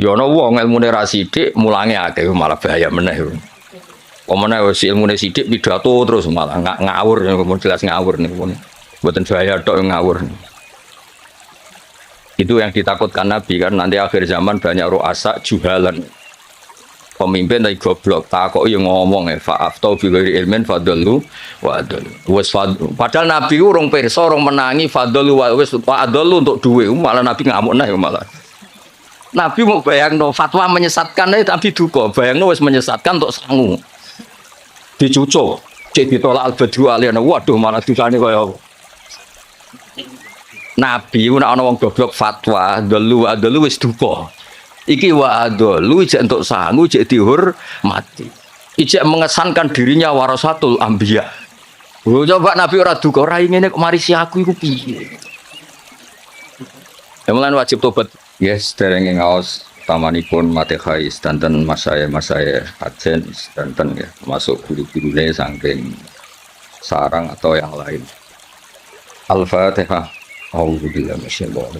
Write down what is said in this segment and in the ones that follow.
Ya ana wong ilmune ra sithik mulange akeh malah bahaya meneh. Omone wis ilmune sithik pidato terus malah ngawur jelas ngawur niku. Mboten bahaya tok ngawur. Itu yang ditakutkan Nabi kan nanti akhir zaman banyak ru'asa juhalan. Pemimpin dari goblok takok yang ngomong fa'aftau bi ghairi ilmin fadallu wa adallu. Padahal Nabi urung pirsa urung menangi fadallu wa wis adallu untuk duwe malah Nabi ngamuk nah malah. Nabi mau bayangno fatwa menyesatkan tapi duka bayangno wis menyesatkan untuk sangu. Dicucuk cek ditolak al-badu aliyana waduh malah dusane kaya Nabi ku nek ana wong goblok fatwa dulu wis duka. Iki wa dulu jek entuk sangu jek dihormati. Ijek mengesankan dirinya warasatul anbiya. Oh coba Nabi ora duka ora ngene kok mari si aku iku piye. Emulan wajib tobat. Yes, derenge ngaos tamanipun Matehais danten masaya Ajen danten ya masuk guru-gurune saking sarang atau yang lain. Al-Fatihah. Alhamdulillah masyaallah.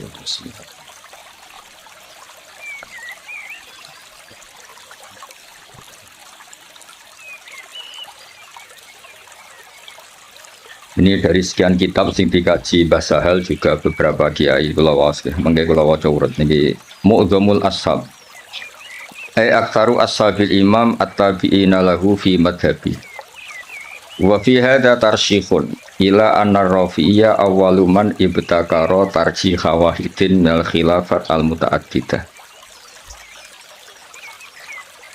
Ini dari sekian kitab sing dikaji bahasa hal juga beberapa kiai kula waos mengke kula waca urut niki Mu'dhamul Ashab. Aktsaru ashabil imam at-tabi'ina lahu fi madhabi. Wa fi hadza tarsyikhun ila anna rafi'iyya awwalu man ibtakara tarjih wahidin minal khilafat al-muta'addidah.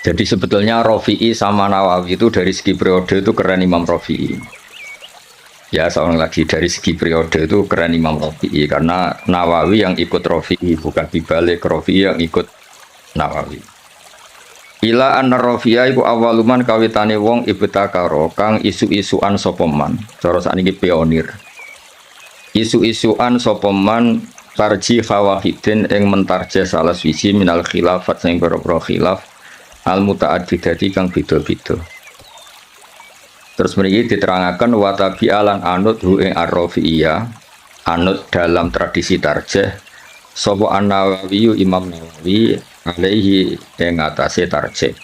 Jadi sebetulnya Rafi'i sama Nawawi itu dari segi periode itu keren Imam Rafi'i. Ya seorang lagi dari segi periode itu keren Imam Rafi'i karena Nawawi yang ikut Rafi'i bukan dibalik Rafi'i yang ikut Nawawi. Ila anna Rafi'a iku awaluman kawitane wong ibtakaro kang isu-isuan sapa man. Cara sakniki pionir. Isu-isuan sapa man tarjih wahidin ing mentarjih salah siji minal khilafat sing pira-pira khilaf al muta'addidati kang beda-beda. Terus mriki diterangkan watabi alan anut hu ing ar-Rafi'iyah anut dalam tradisi tarjih sapa An-Nawawi Imam Nawawi alaihi ing atase tarjih.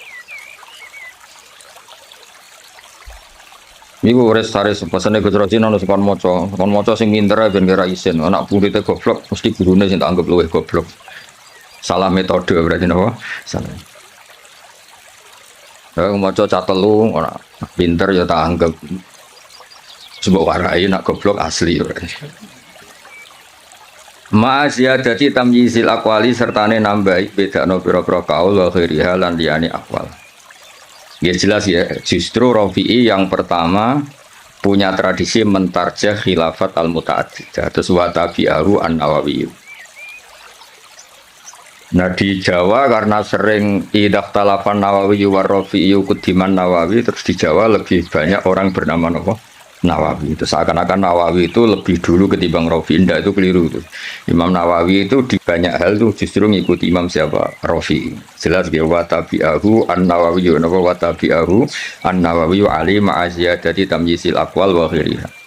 Niku wis taris pesene Gus Rosin ono sing kon maca sing pinter ben kira isin. Anak purite goblok mesti gurune sing tak anggap luwih goblok. Salah metode berarti napa? Salah. Maca cat telu ora pinter ya tak anggap sebab warai nak goblok asli. Ma ziyadati tamyizil aqwali sertane nambahi bedakno pira-pira kaul wa ghairiha lan liyane aqwal. Ya jelas ya, justru Rafi'i yang pertama punya tradisi mentarjih khilafat al-muta'addidah terus wa tabi'ahu an-Nawawi. Nah di Jawa karena sering idah talafan Nawawi war Rafi'i kudiman Nawawi terus di Jawa lebih banyak orang bernama Nawawi. Itu seakan-akan Nawawi itu lebih dulu ketimbang Rafi'i. Indah itu keliru tuh. Imam Nawawi itu di banyak hal tuh justru ngikuti Imam siapa? Rafi'i. Jelas dia wa tabi'ahu an-Nawawi wa tabi'ahu an-Nawawi ali ma'aziyadati tamyisil aqwal wa ghairiha.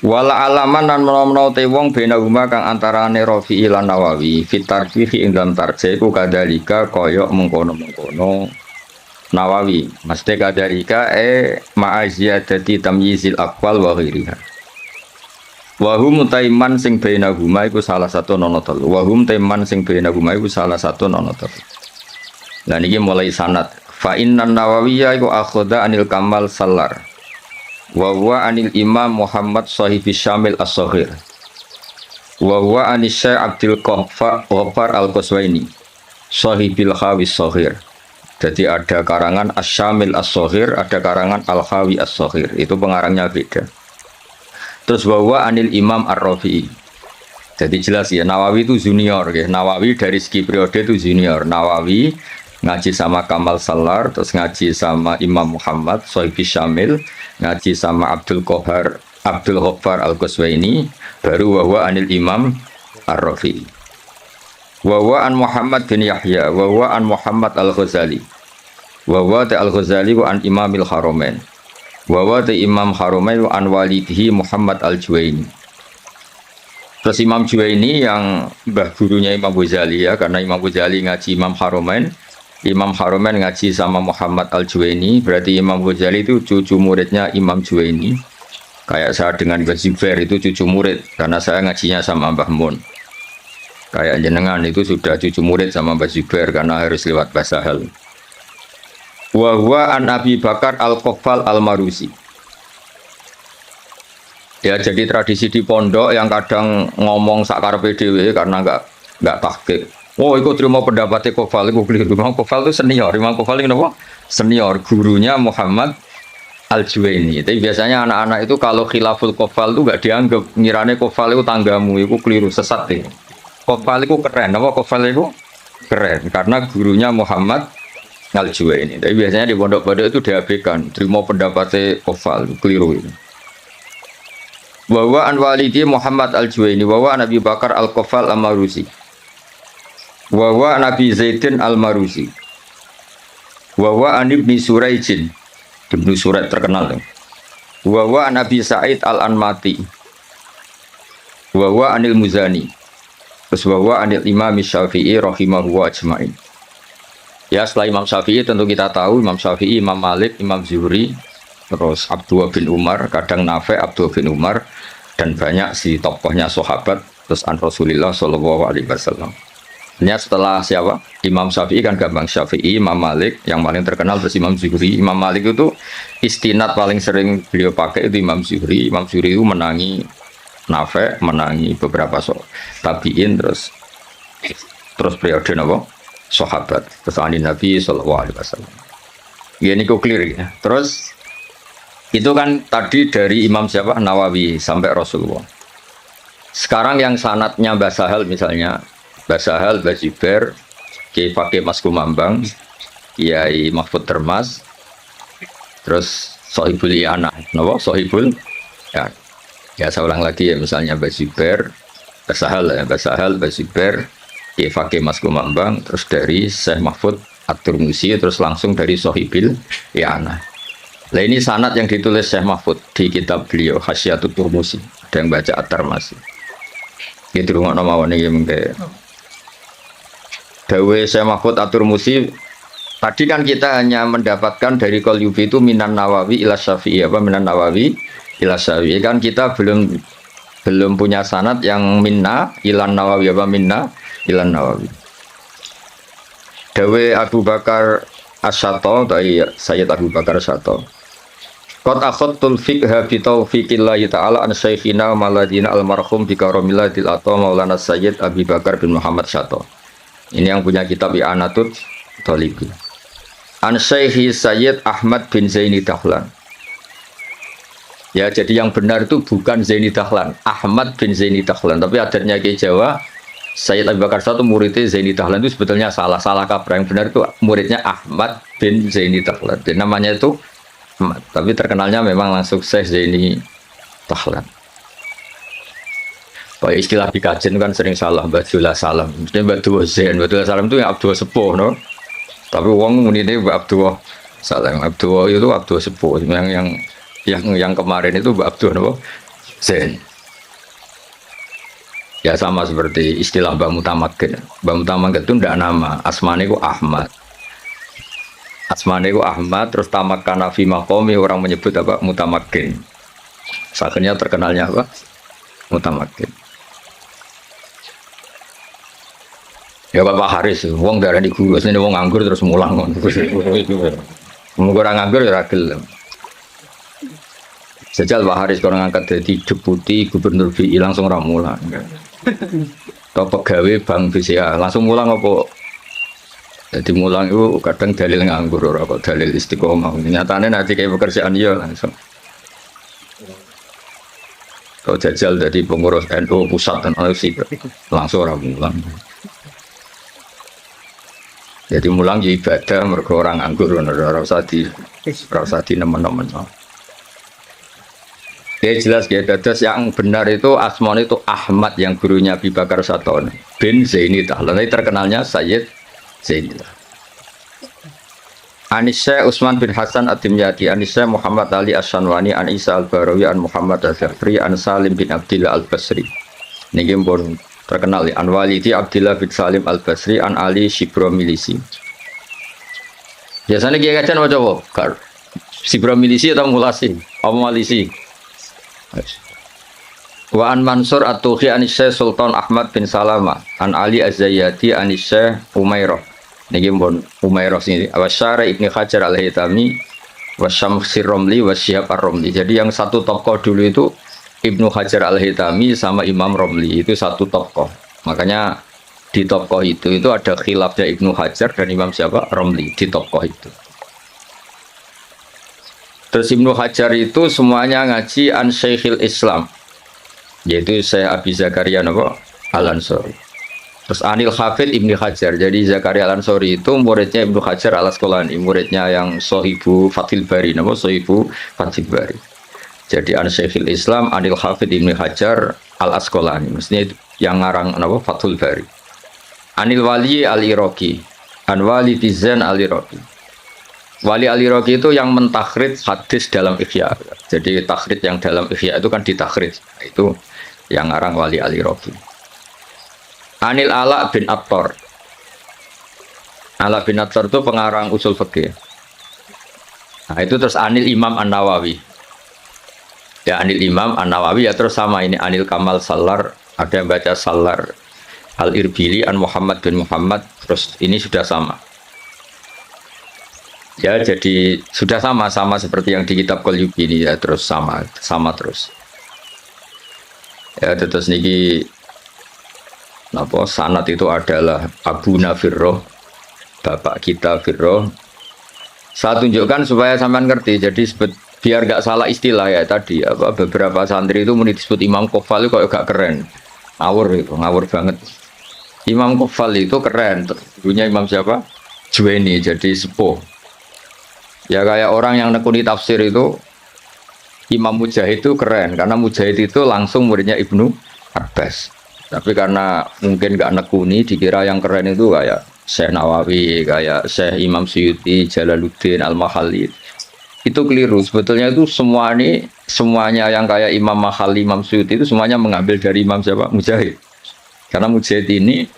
Wala alaman dan menawa te wong bena huma kang antarane Rafi'i lan Nawawi fitarfihi ing dalam tarjih ku kadalika kaya mengkono-mengkono Nawawi mesti kadalika ma'aziyadati tamyizil aqwal wa ghairiha. Wa hum taiman sing bena huma iku salah satu nono telu. Wa hum taiman sing bena huma iku salah satu nono telu. Lah niki mulai sanad fa innan Nawawiyya iku akhadha anil Kamal Sallar wa huwa anil Imam Muhammad Sahibi Syamil As-Saghir wa huwa anis Syekh Abdul Ghaffar Al-Qaswaini Sahibil Khawi As-Saghir. Jadi ada karangan As-Syamil As-Saghir, ada karangan Al-Khawi As-Saghir. Itu pengarangnya beda. Terus wa huwa anil Imam Ar-Rafi'i. Jadi jelas ya Nawawi itu junior ya. Nawawi dari segi periode itu junior. Nawawi ngaji sama Kamal Sallar, terus ngaji sama Imam Muhammad Sahibi Syamil, ngaji sama Abdul Ghaffar Al-Qaswaini, baru wa anil Imam Ar-Rafi'i. Wa an Muhammad bin Yahya, wa an Muhammad Al-Ghazali. Wa Al-Ghazali wa an Imamil Haramain. Wa Imam Haramain wa an walidihi Muhammad Al-Juwaini. Terus Imam Juwaini yang mbah gurunya Imam Ghazali ya, karena Imam Ghazali ngaji Imam Haromen ngaji sama Muhammad Al Juwaini, berarti Imam Ghazali itu cucu muridnya Imam Juwaini. Kayak saya dengan Mbah Zubair itu cucu murid, karena saya ngajinya sama Mbah Mun. Kayak jenengan itu sudah cucu murid sama Mbah Zubair karena harus lewat Basahal. Wa huwa an Abi Bakar Al-Qaffal Al-Marusi. Ya, jadi tradisi di pondok yang kadang ngomong sakar PDW karena nggak tahqiq. Oh, ikut terima pendapatnya Qaffal, itu keliru. Imam Qaffal itu senior. Imam Qaffal itu apa? Senior, gurunya Muhammad Al-Juwaini. Tapi biasanya anak-anak itu kalau khilaful Qaffal itu nggak dianggap. Ngirane Qaffal itu tanggamu, itu keliru, sesat ya. Qaffal itu keren. Apa Qaffal itu keren? Karena gurunya Muhammad Al-Juwaini. Tapi biasanya di pondok-pondok itu diabaikan. Terima pendapatnya Qaffal, itu keliru itu. Bahwa an walidi Muhammad Al-Juwaini, bahwa Nabi Bakar Al-Qaffal Al-Marusi, bahwa Nabi Zaidin Al-Marusi, bahwa an Ibni Suraijin, Ibnu Suraid terkenal, bahwa Nabi Sa'id Al-Anmati, bahwa Anil Muzani, terus bahwa Anil Imam Syafi'i rahimahu ajma'in. Ya, setelah Imam Syafi'i tentu kita tahu Imam Syafi'i, Imam Malik, Imam Zuhri, terus Abdullah bin Umar, kadang Nafi' Abdullah bin Umar, dan banyak si tokohnya sahabat, terus an Rasulullah Shallallahu Alaihi Wasallam. Ini setelah siapa? Imam Syafi'i kan gampang, Syafi'i, Imam Malik, yang paling terkenal terus Imam Zuhri. Imam Malik itu istinad paling sering beliau pakai itu Imam Zuhri. Imam Zuhri itu menangi Nafi', menangi beberapa tabi'in, terus periode apa? Sahabat, terus ani Nabi Shallallahu Alaihi Wasallam. Ini kok clear ya. Terus itu kan tadi dari Imam siapa? Nawawi sampai Rasulullah. Sekarang yang sanatnya Mbah Sahal misalnya, Mbah Sahal, Mbah Zubair, Kiai Fakih Mas Kumambang, Kiai Mahfud Termas, terus Sohibul Iana, kenapa? Sohibul ya. Ya saya ulang lagi ya, misalnya Mbah Zubair, Mbah Sahal ya, Mbah Sahal, Mbah Zubair, Kiai Fakih Mas Kumambang, terus dari Syekh Mahfud At-Turmusi, terus langsung dari Sohibul Iana. Nah ini sanad yang ditulis Syekh Mahfud di kitab beliau Hasyiatut Turmusi. Ada yang baca At-Tarmasi. Gitu rumah nama ini mungkin. Dawe Syekh Mahfud At-Turmusi. Tadi kan kita hanya mendapatkan dari Qalyubi itu Minan Nawawi ila Syafi'i, apa Minan Nawawi ila Syafi'i. Kan kita belum punya sanad yang Minna ilan Nawawi, apa Minna ilan Nawawi. Dawe Abu Bakar Asyato dari Sayyid Abu Bakar Asyato. Qad akhadtul fiqha bi taufiqillahi ta'ala an syekhina Maladina almarhum bi karamillatil ata Maulana Sayyid Abi Bakar bin Muhammad Syato. Ini yang punya kitab I'anatul Thalibi. An Syekhi Sayyid Ahmad bin Zaini Dahlan. Ya, jadi yang benar itu bukan Zaini Dahlan, Ahmad bin Zaini Dahlan, tapi adatnya ke Jawa Sayyid Abu Bakar Syato muridnya Zaini Dahlan itu sebetulnya salah kaprah. Yang benar itu muridnya Ahmad bin Zaini Dahlan. Jadi namanya itu Ahmad, tapi terkenalnya memang langsung Syekh Zaini Dahlan. Kayak istilah dikajen kan sering salah, Badullah Salam. Mesti Badullah Zain, Badullah Salam itu yang Abdullah Sepuh, no? Tapi uang ini Abdullah Salam, Abdullah itu Abdullah Sepuh. Yang kemarin itu Abdullah no? Zain. Ya sama seperti istilah Mbah Mutamakin. Mbah Mutamakin itu tidak nama, asmane itu Ahmad. Asmane itu Ahmad, terus tamakana fi maqami, orang menyebut apa? Mutamakin. Akhirnya terkenalnya apa? Mutamakin. Ya Bapak Haris, wong darah di guru, sini wong nganggur terus mulang. Orang nganggur ya ragil. Sejak Pak Haris kalau ngangkat jadi deputi gubernur BI langsung ramulan. Atau pegawai Bank BCA langsung mulang apa? Jadi mulang itu kadang dalil nganggur ora kok dalil istiqomah. Nyatanya nanti kayak pekerjaan ya langsung. Kalau jajal dari pengurus NU pusat dan OSI langsung ramulan. Jadi mulang ya ibadah mergo orang nganggur ora usah di nemen-nemen. Ya jelas ya, dados yang benar itu asmane itu Ahmad yang gurunya Abi Bakar Syato bin Zaini Dahlan. Terkenalnya Sayyid Zaini Dahlan. Anisya Utsman bin Hasan Ad-Dimyati, Anisya Muhammad Ali As-Sanwani, An Isa Al-Barawi, An Muhammad Al-Zafri, An Salim bin Abdillah Al-Basri. Niki pun terkenal ya. An Walidi Abdillah bin Salim Al Basri an Ali Shibromilisi. Biasanya kiai kajian macam apa? Shibromilisi atau mulasi? Apa malisi? Wa an Mansur at-Tuhi an Syekh Sultan Ahmad bin Salama an Ali Az-Zayyati an Syekh Umairah. Niki pun Umairah sini. Wa Syara Ibnu Hajar Al-Haytami wa Syamsir Romli wa Syihab Ar-Romli. Jadi yang satu tokoh dulu itu Ibnu Hajar Al-Haytami sama Imam Romli itu satu tokoh. Makanya di tokoh itu ada khilafnya Ibnu Hajar dan Imam siapa? Romli di tokoh itu. Terus Ibnu Hajar itu semuanya ngaji an Syekhil Islam. Yaitu Syekh Abi Zakaria Al-Ansori. Terus Anil Hafid Ibnu Hajar. Jadi Zakaria Al-Ansori itu muridnya Ibnu Hajar Al-Asqalani, muridnya yang Sohibu Fathil Bari, Sohibu Fathil Bari. Jadi An Syekhil Islam Anil Hafid Ibnu Hajar Al-Asqalani. Maksudnya yang ngarang Fathul Bari. Anil Wali Al-Iraqi, An Wali Tizan Al-Iraqi. Wali Al-Iraqi itu yang mentakhrij hadis dalam Ihya. Jadi takhrij yang dalam Ihya itu kan ditakhrij. Itu yang ngarang Wali Al-Iraqi. Anil Ala bin Attar. Ala bin Attar itu pengarang usul fikih. Nah, itu terus Anil Imam An-Nawawi. Ya Anil Imam An-Nawawi ya terus sama ini Anil Kamal Salar, ada yang baca Salar. Al-Irbili an Muhammad bin Muhammad, terus ini sudah sama. Ya jadi sudah sama seperti yang di kitab Qalyubi ini ya, terus sama terus. Ya terus niki sanad itu adalah Abu Nafirroh, bapak kita Firroh. Saya tunjukkan supaya sampean ngerti. Jadi biar gak salah istilah ya tadi beberapa santri itu disebut Imam Qofal itu kok gak keren. Ngawur banget. Imam Qofal itu keren. Dulunya Imam siapa? Juwaini, jadi sepuh. Ya kayak orang yang nekuni tafsir itu Imam Mujahid itu keren karena Mujahid itu langsung muridnya Ibnu Abbas. Tapi karena mungkin gak nekuni dikira yang keren itu kayak Syekh Nawawi, kayak Syekh Imam Suyuti, Jalaluddin Al-Mahalli. Itu keliru. Sebetulnya itu semuanya yang kayak Imam Mahalli, Imam Suyuti itu semuanya mengambil dari Imam siapa? Mujahid. Karena Mujahid ini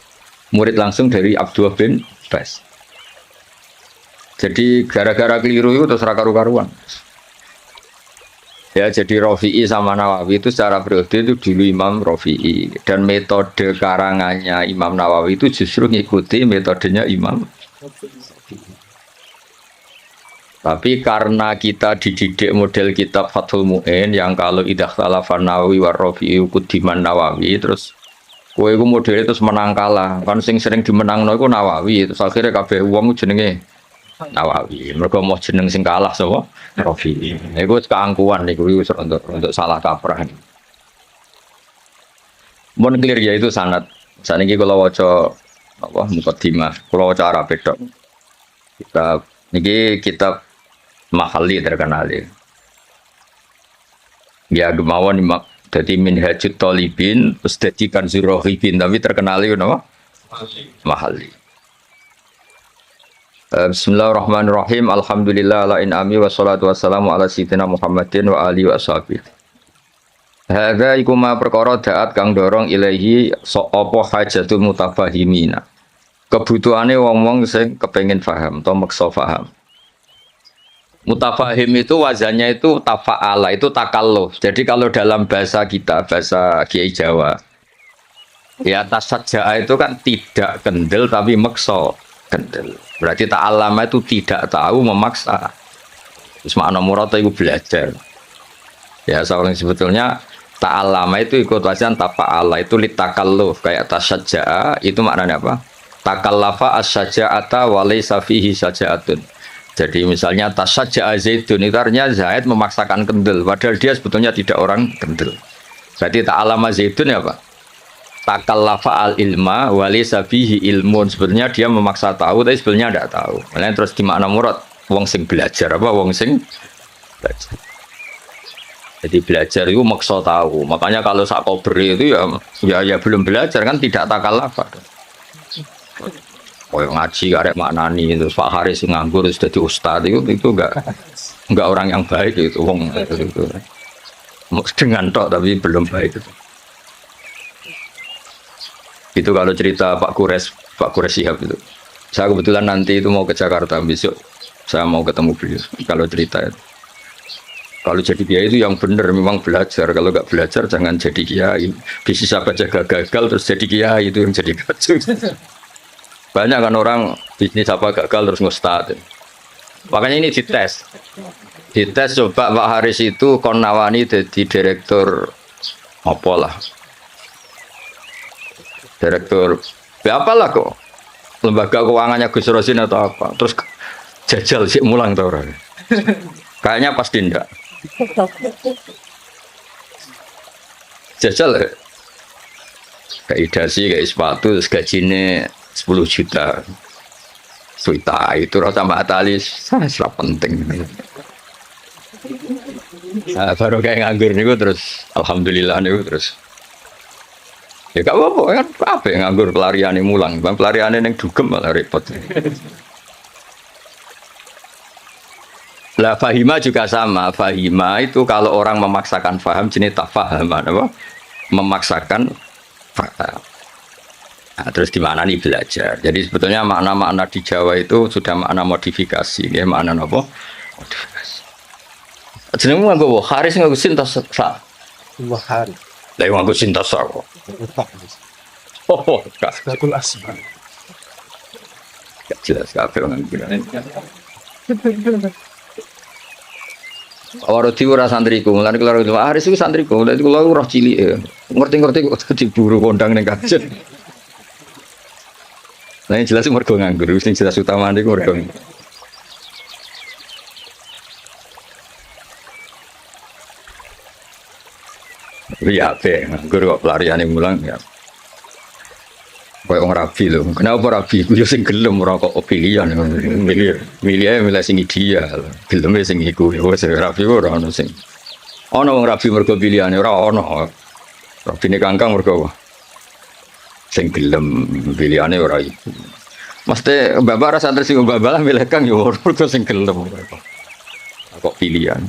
murid langsung dari Abdullah bin Abbas. Jadi gara-gara keliru itu terus karu-karuan. Ya jadi Rafi'i sama Nawawi itu secara periode itu dulu Imam Rafi'i, dan metode karangannya Imam Nawawi itu justru ngikuti metodenya Imam. Tapi karena kita dididik model kitab Fathul Mu'in yang kalau idah talafan Nawawi wa Rafi'i kudiman Nawawi, terus kowe iku model terus menang kalah. Kan sing sering dimenangno iku Nawawi, terus akhirnya kabeh wong jenenge Nawawi. Mereka mau jeneng sing kalah sapa? Rafi'i. Iku keangkuhan niku untuk salah kaprah. Mun clear ya itu sanad. Saniki kula waca mukadimah, kula waca Arab tok. Kitab Mahalli terkenal ya. Ya gemawon dadi Minhajut Thalibin, terus dadi Kanzur Rahibin, tapi terkenal itu napa? Mahalli. Bismillahirrahmanirrahim. Alhamdulillah ala in'ami wassalatu wassalamu ala sayyidina Muhammadin wa alihi wa sahbihi. Hadza iku ma perkara daat kang dorong ilahi apa hajatul mutafahimina. Kebutuhane wong-wong sing kepengin paham atau maksa paham. Mutafahim itu wazannya itu tafa'ala, itu takalluh. Jadi kalau dalam bahasa kita, bahasa Kiai Jawa, ya tasajja'a itu kan tidak kendel tapi maksa kendel. Berarti ta'allama itu tidak tahu memaksa. Terus makna murad itu belajar. Ya seorang sebetulnya ta'allama itu ikut wazan tafa'ala, itu litakalluf, kayak tasajja'a itu maknanya apa? Takallafa as-saja'ata wa laysa fihi saja'atun. Jadi misalnya tasajja'a Zaidun itu artinya Zaid memaksakan kendel padahal dia sebetulnya tidak orang kendel. Berarti ta'allama Zaidun ya Pak? Takallafa al-ilma wa laysa fihi ilmun. Sebetulnya dia memaksa tahu tapi sebenarnya tidak tahu. Makanya terus di makna murad wong sing belajar apa? Wong sing belajar. Jadi belajar itu maksa tahu. Makanya kalau sak kober itu ya belum belajar kan tidak takallafa. Koyo ngaji karek maknani terus Pak Haris nganggur terus jadi ustaz itu enggak orang yang baik itu wong itu. Dengan tok tapi belum baik itu. Itu kalau cerita Pak Kures Shihab itu. Saya kebetulan nanti itu mau ke Jakarta besok. Saya mau ketemu beliau. Kalau cerita itu. Kalau jadi kiai itu yang benar memang belajar. Kalau nggak belajar jangan jadi kiai. Bisnis apa jaga gagal terus jadi kiai itu yang jadi kacau. Banyak kan orang bisnis apa gagal terus ngustad. Makanya ini dites. Dites coba Pak Haris itu Konawani jadi direktur apa lah. Direktur ya apalah kok. Lembaga keuangannya Gus Rosin atau apa. Terus jajal sih mulang tau orang. Kayaknya pasti enggak. Jajal ya. Kayak idasi, kayak sepatu, terus gajinya 10 juta. Suita itu rasa Mbak Atalis, sangat penting. Nah, baru kayak nganggur nih terus, alhamdulillah nih terus. Ya gak apa-apa kan, apa yang nganggur pelarian mulang, bang pelarian yang dugem malah repot. Lah fahima juga sama. Fahima itu kalau orang memaksakan faham jenis tak faham apa? Memaksakan fakta. Nah, terus di mana nih belajar? Jadi sebetulnya makna-makna di Jawa itu sudah makna modifikasi, ya makna apa? Modifikasi. Jenengmu nganggo Haris nganggo sintas sa. Haris. Lah nganggo sintas sa kok. Oh, Asmaul asma. Gak jelas kabeh nganggo. Waroti ora santriku, mulane kula Haris iku santriku, lha kula roh cilik. Ngerti-ngerti kok dadi buru kondang ning kajen. Nah, yang jelas mergo nganggur, sing jelas utamane iku mergo. Iya, nganggur kok pelariane mulang ya. Kayak orang rabi loh. Kenapa rabi? Gue sing gelem ora kok pilihan. Milih sing ideal. Geleme sing iku. Wes rabi ora ono sing. Ono wong rabi mergo pilihane ora ono. Rabine kangkang mergo sing gelem pilihane ora iku. Mesti bapak rasa santri sing bapak lah milih kang yo mergo sing gelem. Kok pilihan.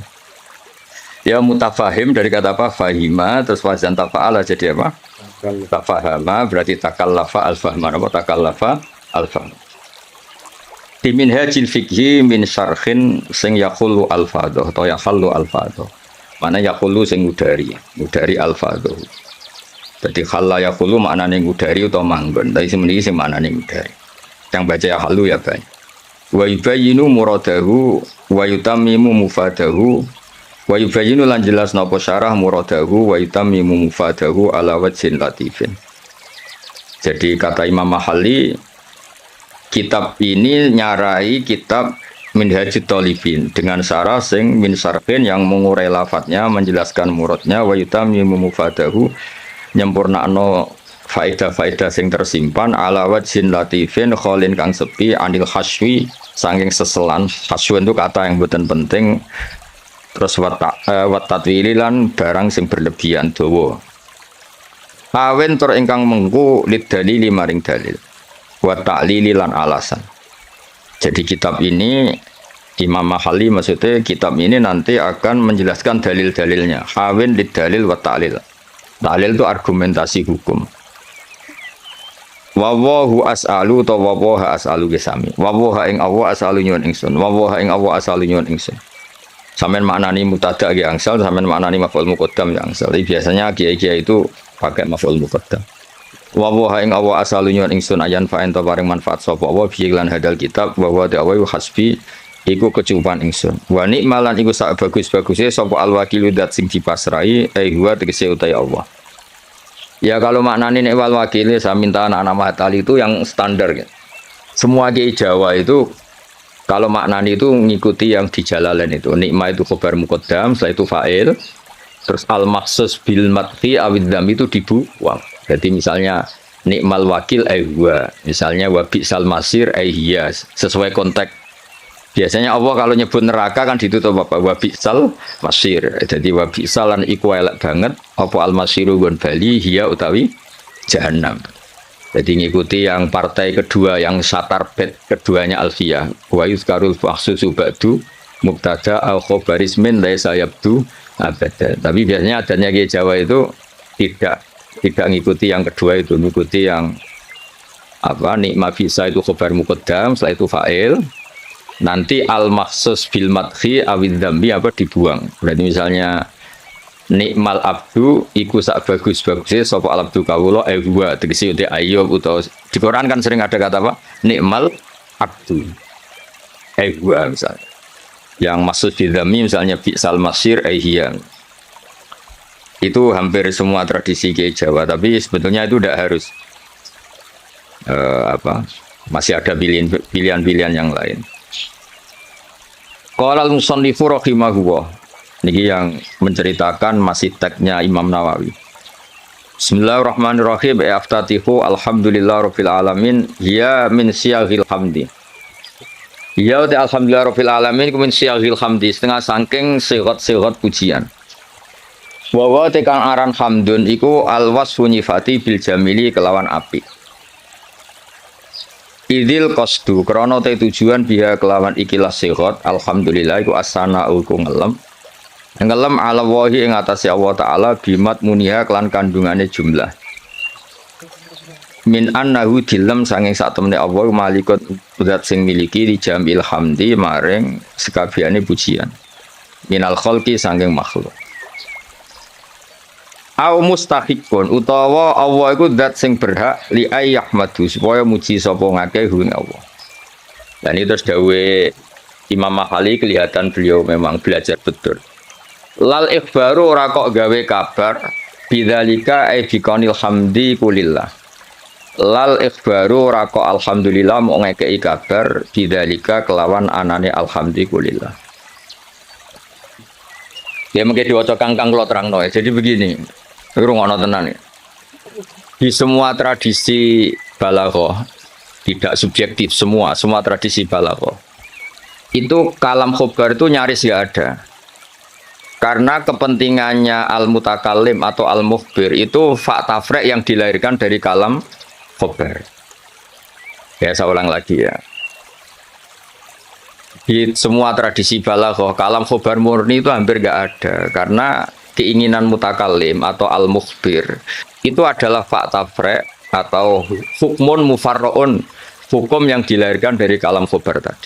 Ya mutafahim dari kata apa? Fahima terus wazan tafa'ala jadi apa? Tafahama berarti takallafa al-fahman apa takallafa al-fahman. Di minhajil fikhi min syarhin sing yaqulu al-fadhah atau yaqallu al-fadhah. Mana yaqulu sing ngudari al-fadhah. Jadi khalla yaqulu maknane ngudari utawa manggon. Tapi semeniki sing maknane ngudari. Yang baca yaqallu ya bae. Wa yubayyinu muradahu wa yutammimu mufadahu. Wa yubayyinu lan jelas napa syarah muradahu wa yutammimu mufadahu ala wajhin latifin. Jadi kata Imam Mahalli kitab ini nyarai kitab Minhajut Thalibin dengan syarah sing min syarhin yang mengurai lafadznya menjelaskan muradnya wa yutammimu mufadahu nyempurnakno faedah-faedah sing tersimpan ala wajhin latifin kholin kang sepi anil haswi saking seselan. Haswi itu kata yang boten penting. Terus watatwili lan barang sing berlebihan dawa. Awen tur ingkang mengku lid dalili maring dalil. Wa ta'lili lan alasan. Jadi kitab ini Imam Mahalli maksudnya kitab ini nanti akan menjelaskan dalil-dalilnya. Awen lid dalil wa ta'lil. Ta'lil itu argumentasi hukum. Wa wahu as'alu ta wa waha as'alu gesami. Wa waha ing Allah as'alu nyuwun ingsun. Wa waha ing Allah as'alu nyuwun ingsun. Sampeyan maknani mutada ki angsal, sampeyan maknani maf'ul muqaddam ya angsal. Biasanya kiai-kiai itu pakai maf'ul muqaddam. Wa wa ing awa asalu nyuwun ingsun ayan fa ento paring manfaat sapa wa bi lan hadal kitab wa wa ta'awu hasbi iku kecukupan ingsun. Wa nikmalan iku sak bagus-baguse sapa al-wakilu dat sing dipasrai huwa tegese utai Allah. Ya kalau maknane nek wal wakil saya minta anak-anak matali itu yang standar ya. Semua kiai Jawa itu kalau maknani itu mengikuti yang di Jalalain itu. Nikmah itu khobar muqaddam, setelah itu fa'il. Terus al-maksus bil madhi awidzam itu dibuang. Jadi misalnya nikmal wakil huwa. Misalnya wa bi'sal masir hiya. Sesuai konteks. Biasanya Allah kalau nyebut neraka kan ditutup apa? Wa bi'sal masir. Jadi wa bi'sal lan iku elek banget. Apa al-masiru gon bali hiya utawi jahannam. Jadi ngikuti yang partai kedua yang satar bed keduanya Alfiyah. Wa yuzkarul faksusu ba'du mubtada al khobaris min laisa yabdu abada. Tapi biasanya adanya kiai Jawa itu tidak Tidak ngikuti yang kedua itu, ngikuti yang apa nikma bisa itu khobar muqaddam, setelah itu fa'il. Nanti al maksus bil madhi awid dzambi apa dibuang. Berarti misalnya nikmal abdu iku sak bagus-bagusé sapa al abdu kawula huwa tegese uti Ayub utawa di Quran kan sering ada kata apa? Nikmal abdu. Huwa misalnya. Yang maksud di dzammi misalnya bi'sal masir hiya. Itu hampir semua tradisi Kiai Jawa, tapi sebetulnya itu tidak harus masih ada pilihan-pilihan yang lain. Qala al-musannifu rahimahullah. Niki yang menceritakan masih teksnya Imam Nawawi. Bismillahirrahmanirrahim. Aftatihu alhamdulillah rabbil alamin ya min siyaghil hamdi. Ya uti alhamdulillah rabbil alamin ku min siyaghil hamdi, setengah saking sigat-sigat pujian. Wa tekan aran hamdun iku alwasfu nyifati bil jamili kelawan apik. Idil qasdu krana te tujuan biha kelawan ikilah sigat alhamdulillah iku asana uku ngelem ala wahi ing atase Allah taala bimat muniha kelan kandungane jumlah min annahu dilem sanging sak temene Allah malikut zat sing miliki di jamil hamdi maring sekabehane pujian minal khalqi sanging makhluk au mustahiqun utawa Allah iku zat sing berhak li ayyahmadu supaya muji sapa ngakeh ing Allah. Dan itu terus dawuhe Imam Mahali kelihatan beliau memang belajar betul. Lal ikhbaru ora kok gawe kabar bidzalika ai biqanil hamdi kulillah. Lal ikhbaru ora kok alhamdulillah mau ngekeki kabar bidzalika kelawan anane alhamdi kulillah. Ya mungkin diwaca kangkang kula terangno. Jadi begini. Ngrungokno tenan ya. Di semua tradisi balaghah tidak subjektif semua tradisi balaghah. Itu kalam khobar itu nyaris nggak ada. Karena kepentingannya al-mutakallim atau al-mukhbir itu fakta frek yang dilahirkan dari kalam khobar. Ya saya ulang lagi ya. Di semua tradisi balaghah kalam khobar murni itu hampir nggak ada karena keinginan mutakallim atau al-mukhbir itu adalah fakta frek atau hukmun mufarraun, hukum yang dilahirkan dari kalam khobar tadi.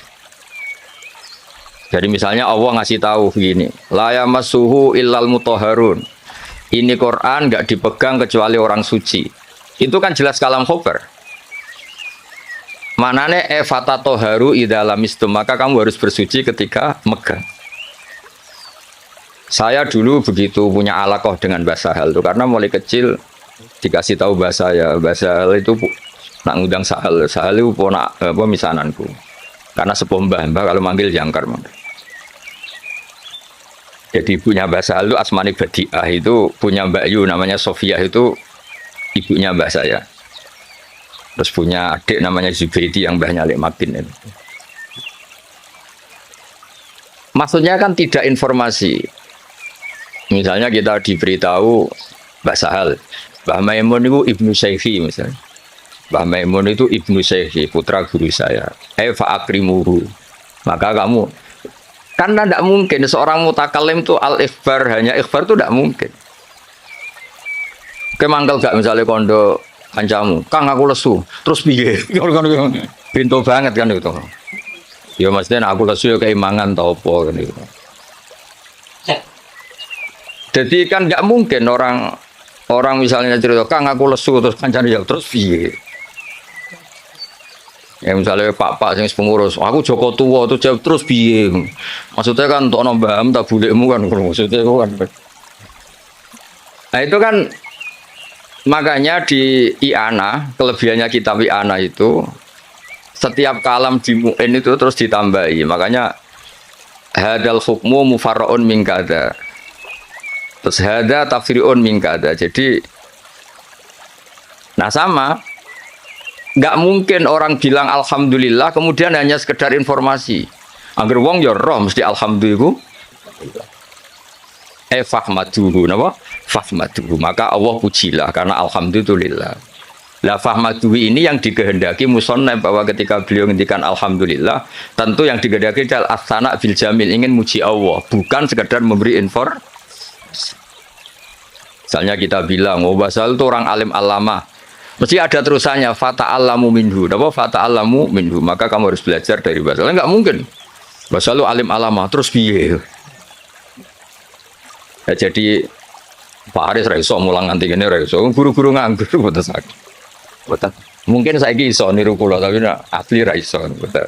Jadi misalnya Allah ngasih tahu begini, la yamassuhu illal mutahharun. Ini Quran nggak dipegang kecuali orang suci. Itu kan jelas kalam khobar. Manane fata toharu idalamistum, maka kamu harus bersuci ketika megang. Saya dulu begitu punya alaqah dengan Mbah Sahal itu karena mulai kecil dikasih tahu bahasa Sahal itu nak ngundang Sahal itu ponak misananku. Karena sepuh mbah kalau manggil jangkar. Jadi ibunya Mbah Sahal itu Asmani Badiah itu punya Mbak Yu namanya Sofia itu ibunya mbah saya. Terus punya adik namanya Zubaidi yang mbahnya Lek Makin itu. Maksudnya kan tidak informasi. Misalnya kita diberitahu Mbak Sahal, Mbah Maimun itu Ibnu Syekhi misalnya. Mbah Maimun itu Ibnu Syekhi, putra guru saya. Fa'akrimuhu. Maka kamu, karena tidak mungkin seorang mutakallim itu al-ikhbar, hanya ikhbar itu tidak mungkin. Kemangkel gak misalnya kondo kancamu, Kang aku lesu, terus piye? Pintu banget kan itu. Ya maksudnya aku lesu ya keimangan tau apa kan itu. Jadi kan nggak mungkin orang misalnya cerita Kang aku lesu terus kancane jawab terus piye. Ya misalnya Pak sing pengurus, aku Joko tua terus jawab terus piye. Maksudnya kan untuk nambah tak bulekmu kan maksudnya kan. Nah itu kan makanya di I'ana, kelebihannya kitab I'ana itu setiap kalam di mu'in itu terus ditambahi. Makanya hadal hukmu mufarra'un min kada. Terus hada tafsirun min kada. Jadi nah sama nggak mungkin orang bilang alhamdulillah kemudian hanya sekedar informasi. Agar wong ya roh mesti alhamdulillah. Fahmaduhu napa? Fahmaduhu. Maka Allah pujilah karena alhamdulillah. Lah fahmaduhu ini yang dikehendaki musannaf bahwa ketika beliau ngendikan alhamdulillah, tentu yang dikehendaki adalah as-sana bil jamil, ingin muji Allah, bukan sekedar memberi informasi. Misalnya kita bilang, oh Basal itu orang alim alama. Mesti ada terusannya, fata'allamu minhu. Apa fata'allamu minhu? Maka kamu harus belajar dari Basal. Enggak mungkin. Basal itu alim alama, terus piye? Ya, jadi Pak Haris raiso mulang nganti gini raiso. Guru-guru nganggur betul sakit. Betul. Mungkin saya iso niru kula tapi asli raiso betul.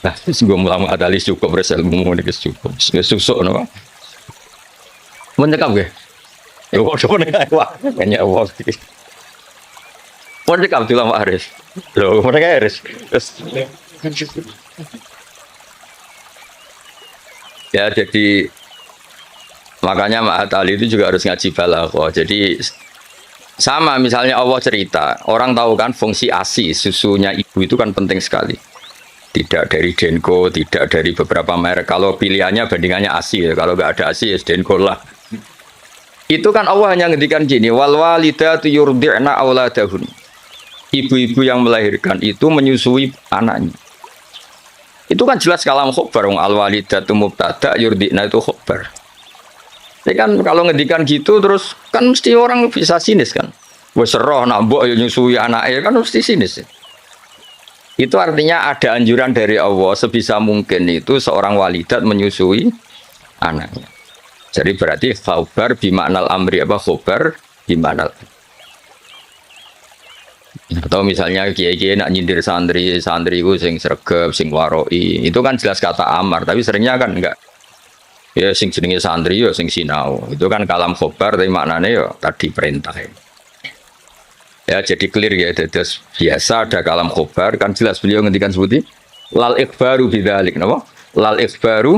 Nah, gue mulang adalis cukup ilmu ini cukup. Susuk napa? Menyekap ge. Ya waduh nek wah banyak wah. Menyekap tuh Pak Haris. Loh, mereka Haris. Ya jadi makanya Ma'at Ali itu juga harus ngaji balaghah. Jadi sama misalnya Allah cerita, orang tahu kan fungsi ASI, susunya ibu itu kan penting sekali. Tidak dari Denko, tidak dari beberapa merek. Kalau pilihannya bandingannya ASI ya, kalau nggak ada ASI ya Denko lah. Itu kan Allah hanya ngendikan gini, wal walidatu yurdi'na auladahun. Ibu-ibu yang melahirkan itu menyusui anaknya. Itu kan jelas kalam khobar, al walidatu mubtada yurdi'na itu khobar. Jadi kan kalau ngendikan gitu terus kan mesti orang bisa sinis kan. Wes roh nak mbok yo nyusui anake kan mesti sinis. Itu artinya ada anjuran dari Allah sebisa mungkin itu seorang walidat menyusui anaknya. Jadi berarti khabar bimaknal amri apa khabar bimaknal. Atau misalnya kiai-kiai nak nyindir santri ku sing sregep, sing waroi, itu kan jelas kata amar, tapi seringnya kan enggak. Ya sing jenenge santri ya sing sinau. Itu kan kalam khobar tapi maknanya ya tadi perintah. Ya jadi clear ya, terus biasa ada kalam khobar kan jelas beliau ngendikan seperti lal ikhbaru bidzalik, napa? Lal ikhbaru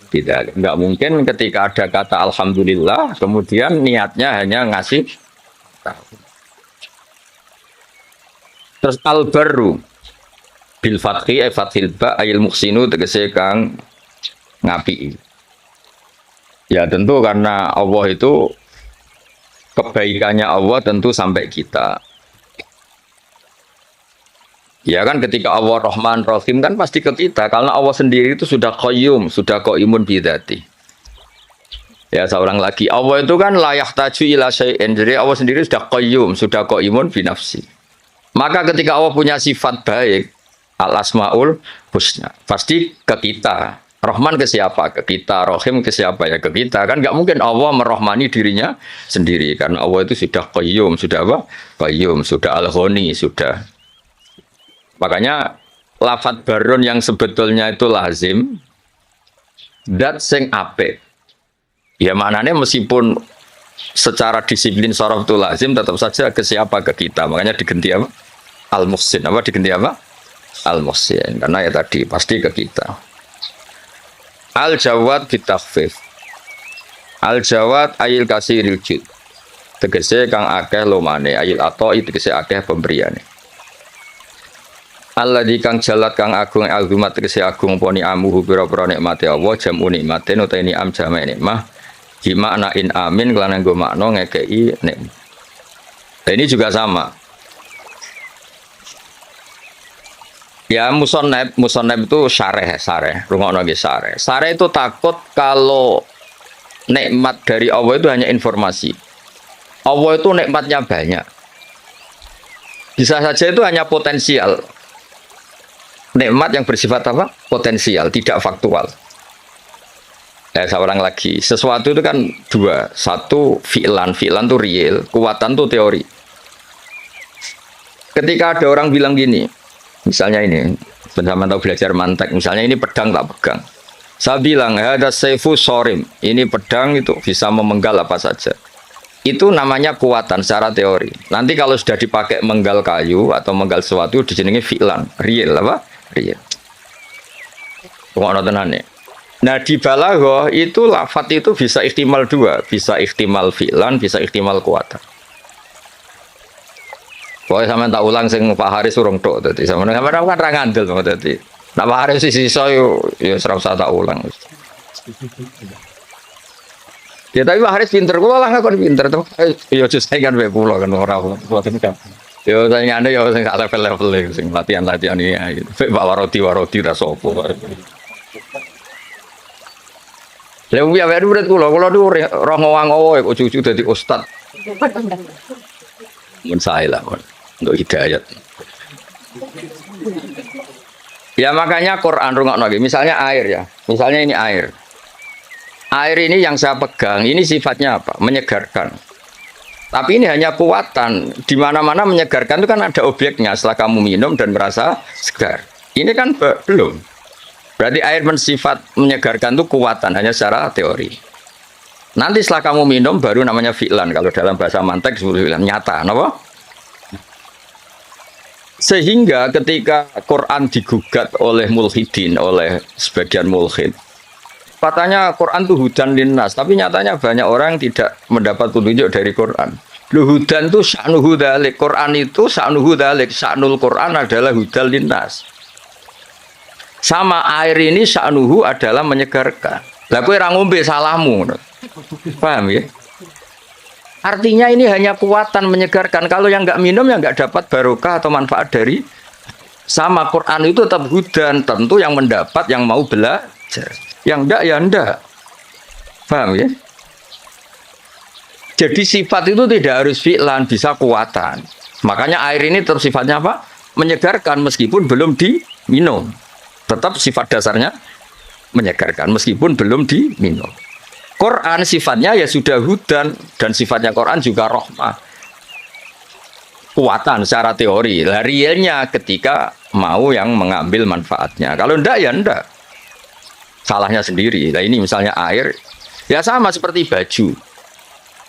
bidzalik. Enggak mungkin ketika ada kata alhamdulillah kemudian niatnya hanya ngasih tahu. Terus al-barru bil fathi fathil ba ayil muhsinu tegese kang ngapi. Ya tentu karena Allah itu kebaikannya Allah tentu sampai kita. Ya kan ketika Allah Rahman Rahim kan pasti ke kita karena Allah sendiri itu sudah qayyum, sudah qaimun bidzati. Ya seorang lagi Allah itu kan la yahtaju ila syai'in. Jadi Allah sendiri sudah qayyum, sudah qaimun bi nafsi. Maka ketika Allah punya sifat baik, al-asmaul husna, pasti ke kita. Rahman ke siapa? Ke kita. Rahim ke siapa? Ya ke kita. Kan nggak mungkin Allah merahmani dirinya sendiri. Karena Allah itu sudah qayyum. Sudah apa? Qayyum. Sudah al-ghani. Sudah. Makanya lafadz barun yang sebetulnya itu lazim. Dat sing apik. Ya maknanya meskipun secara disiplin sorof itu lazim, tetap saja ke siapa? Ke kita. Makanya diganti apa? Al-muhsin. Apa diganti apa? Al-muhsin. Karena ya tadi pasti ke kita. Al-jawad bitakhfif. Al-jawad ayil kasiril jud. Tegese kang akeh lomane, ayil atoi tegese akeh pemberiane. Alladzi kang jalat kang agung azumat tegese agung poni amuhu pira-pira nikmate Allah jamu nikmaten utawa ni'am jame nikmah. Di makna in amin kelan nggo makna ngekeki nikmat. Nah, ini juga sama. Ya musonab itu syareh, rungokno nggih syareh. Syareh itu takut kalau nikmat dari Allah itu hanya informasi. Allah itu nikmatnya banyak. Bisa saja itu hanya potensial. Nikmat yang bersifat apa? Potensial, tidak faktual. Seorang lagi, sesuatu itu kan dua. Satu fi'lan itu real, kuwatan itu teori. Ketika ada orang bilang gini, misalnya ini, bersama tahu belajar mantek, misalnya ini pedang tak pegang. Saya bilang, ada saifu sorim, ini pedang itu bisa memenggal apa saja. Itu namanya kuatan secara teori. Nanti kalau sudah dipakai menggal kayu atau menggal sesuatu, dijenengi fi'lan, real apa? Real. Nah di balaghah itu lafadz itu bisa ihtimal dua, bisa ihtimal fi'lan, bisa ihtimal kuatan. Pokoknya sama tak ulang sing Pak Haris urung tok dadi sama kan ra ngandel dadi. Nah Pak Haris sisa yo ora usah tak ulang. Ya tapi Pak Haris pinter, kula lah kok pinter to. Yo saingan wae kula kan ora kuwatin kan. Yo saingane yo sing sak level-level sing latihan-latihan iki. Pak Warodi ra sapa. Lha wong piye murid kula niku roh ngowang-owo kok cucu dadi ustaz. Mun sae lah untuk hidayat. Ya makanya Quran rungokno iki, misalnya air ya. Misalnya ini air. Air ini yang saya pegang, ini sifatnya apa? Menyegarkan. Tapi ini hanya kuatan. Di mana-mana menyegarkan itu kan ada objeknya setelah kamu minum dan merasa segar. Ini kan belum. Berarti air bersifat menyegarkan itu kuatan hanya secara teori. Nanti setelah kamu minum baru namanya fi'lan. Kalau dalam bahasa mantek fi'lan nyata, kenapa? Sehingga ketika Quran digugat oleh mulhidin, oleh sebagian mulhid, katanya Quran itu hudan linnas, tapi nyatanya banyak orang tidak mendapat petunjuk dari Quran. Hudan itu sya'nuhu dzalik, Quran itu sya'nuhu dzalik, sya'nul Quran adalah hudan linnas. Sama air ini sya'nuhu adalah menyegarkan. Lah kowe ora ngombe salahmu. Paham ya? Artinya ini hanya kuatan menyegarkan. Kalau yang nggak minum ya nggak dapat barokah atau manfaat dari sama Quran itu tetap hudan. Tentu yang mendapat yang mau belajar. Yang enggak ya enggak. Paham ya? Jadi sifat itu tidak harus fi'lan, bisa kuatan. Makanya air ini tetap sifatnya apa? Menyegarkan meskipun belum diminum. Tetap sifat dasarnya menyegarkan meskipun belum diminum. Quran sifatnya ya sudah hudan dan sifatnya Quran juga rahmah. Kuatan secara teori. Lah realnya ketika mau yang mengambil manfaatnya. Kalau enggak ya enggak. Salahnya sendiri. Nah ini misalnya air, ya sama seperti baju.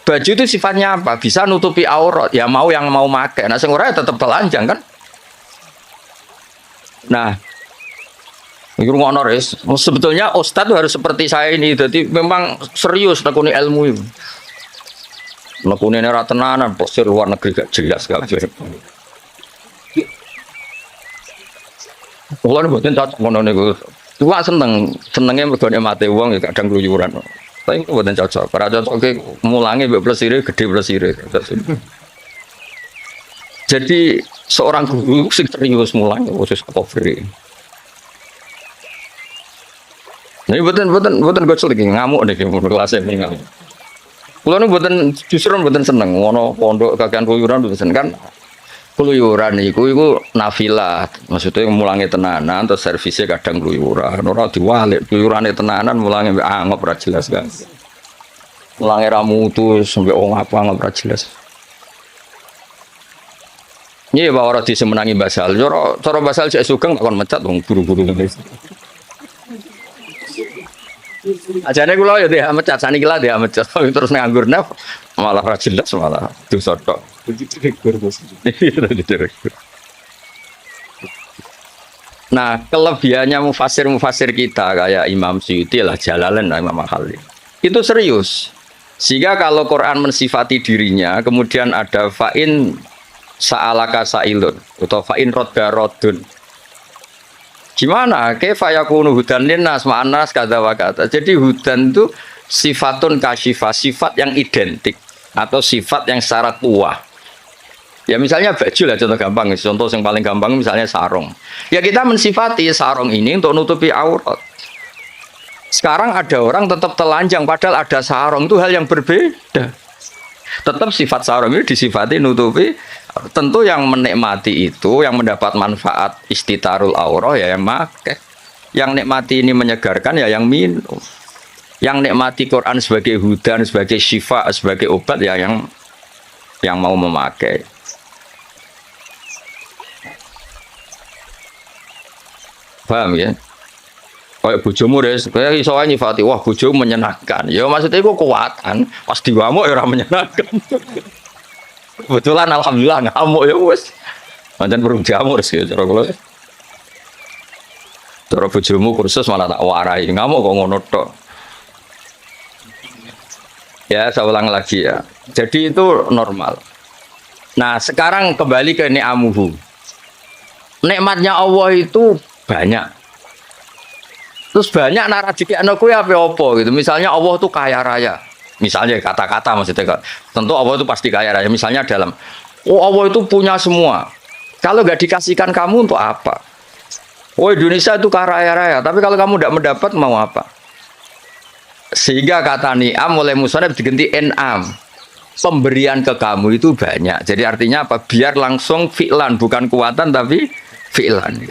Baju itu sifatnya apa? Bisa nutupi aurat. Ya mau yang mau pakai. Nah sing ora tetap telanjang kan? Nah, iki ngono res. Sebetulnya ustaz harus seperti saya ini. Jadi memang serius nekuni ilmu itu. Nekuni ora tenanan, posir luar negeri gak jelas kabeh. Kulo mboten cocok ngono niku. Tua senenge mergo mate wong ya kadang kluyuran. Tapi mboten cocok. Ora cocok ke mulange mbek plesire gede plesire. Jadi seorang guru sing serius mulang khusus cover. Ini buatan gocel lagi ngamuk deh kelasnya ini ngamuk. Kulo nu buatan justru buatan seneng, ngono pondok kakean keluyuran buatan seneng kan. Keluyuran iku nafilah, maksudnya mulangi tenanan, terus servisnya kadang keluyuran. Orang diwalik keluyurannya tenanan, mulangi angop ora jelas kan. Mulangi ramutu sampai apa angop ora jelas. Iya bahwa orang disemenangi basal, cara basal cek sugeng takon mecat dong buru-buru. Ajane kula ya dia mecat saniki lah dia mecat terus nganggur naf malah ra jelas malah dosa tok. Nah, kelebihannya mufasir kita kayak Imam Suyuti lah Jalalain lah Imam Khalil. Itu serius. Sehingga kalau Quran mensifati dirinya kemudian ada fa'in sa'alaka sa'ilun atau fa'in rodda rodun. Gimana? Kaifa yakunu hudan linnas ma'anas kata wa kata. Jadi hudan itu sifatun kasyifah, sifat yang identik atau sifat yang secara kuah. Ya misalnya baju lah contoh gampang, contoh yang paling gampang misalnya sarung. Ya kita mensifati sarung ini untuk nutupi aurat. Sekarang ada orang tetap telanjang padahal ada sarung, itu hal yang berbeda. Tetap sifat sarung ini disifati nutupi. Tentu yang menikmati itu, yang mendapat manfaat istitarul aurah ya yang makai. Yang nikmati ini menyegarkan ya yang minum. Yang nikmati Quran sebagai hudan, sebagai syifa, sebagai obat ya yang mau memakai. Paham ya? Kayak bojomu res, kayak iso ae nyifati, wah bojomu menyenangkan. Ya maksudnya itu kekuatan, pas diwamuk ya ora menyenangkan. Kebetulan alhamdulillah ngamuk ya wes. Pancen burung jamur sih cara kula. Cara bojomu kursus malah tak warai, ngamuk kok ngono tok. Ya, saya ulang lagi ya. Jadi itu normal. Nah, sekarang kembali ke ni'amuhu. Nikmatnya Allah itu banyak. Terus banyak naradikane kowe apa gitu. Misalnya Allah itu kaya raya. Misalnya kata-kata maksudnya, tentu Allah itu pasti kaya raya. Misalnya dalam, oh Allah itu punya semua. Kalau nggak dikasihkan kamu untuk apa? Oh Indonesia itu kaya raya, tapi kalau kamu tidak mendapat mau apa? Sehingga kata ni'am oleh musonab diganti en'am. Pemberian ke kamu itu banyak. Jadi artinya apa? Biar langsung fi'lan, bukan kuatan tapi fi'lan.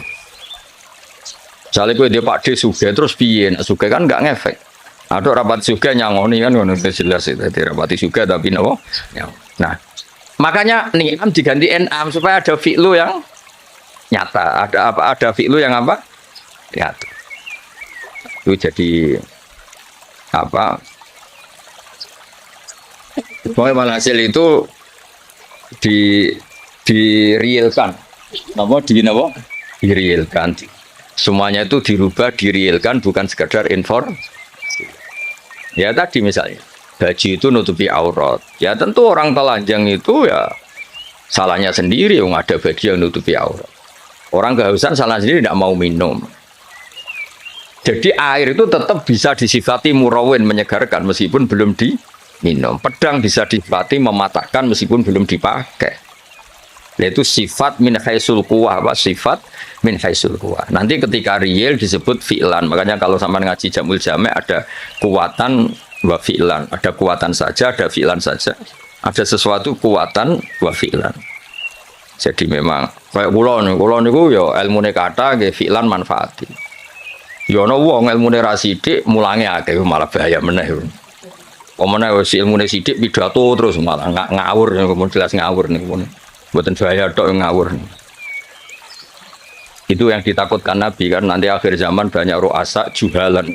Misalnya gue dia Pak D suge terus piye? Nah, suge kan nggak ngefek. Ada rapat suge nyangoni kan ngono jelas itu. Jadi rapati suge tapi nopo. Nah, makanya ni'am diganti en'am supaya ada fi'lu yang nyata. Ada apa? Ada fi'lu yang apa? Nyata. Itu jadi apa? Pokoknya walhasil itu di realkan, di realkan. Semuanya itu dirubah, di realkan, bukan sekedar informasi. Ya tadi misalnya baju itu nutupi aurat. Ya tentu orang telanjang itu ya salahnya sendiri, yang ada baju yang nutupi aurat. Orang kehausan salah sendiri, tidak mau minum. Jadi air itu tetap bisa disifati murawin, menyegarkan meskipun belum diminum. Pedang bisa disifati mematahkan meskipun belum dipakai. Yaitu sifat min haisul quwah, apa sifat min haisul quwah. Nanti ketika real disebut fi'lan. Makanya kalau sama ngaji Jamul Jami' ada kuwatan wa fi'lan, ada kuwatan saja, ada fi'lan saja. Ada sesuatu kuwatan wa fi'lan. Jadi memang kayak kula niku ya ilmune kata nggih fi'lan manfaati. Ya ana wong ilmune ra sithik mulange akeh malah bahaya meneh. Omone wis ilmune sithik pidato terus malah ngawur kemudian jelas ngawur niku. Mboten bahaya tok ngawur. Itu yang ditakutkan Nabi kan nanti akhir zaman banyak ru'asa juhalan.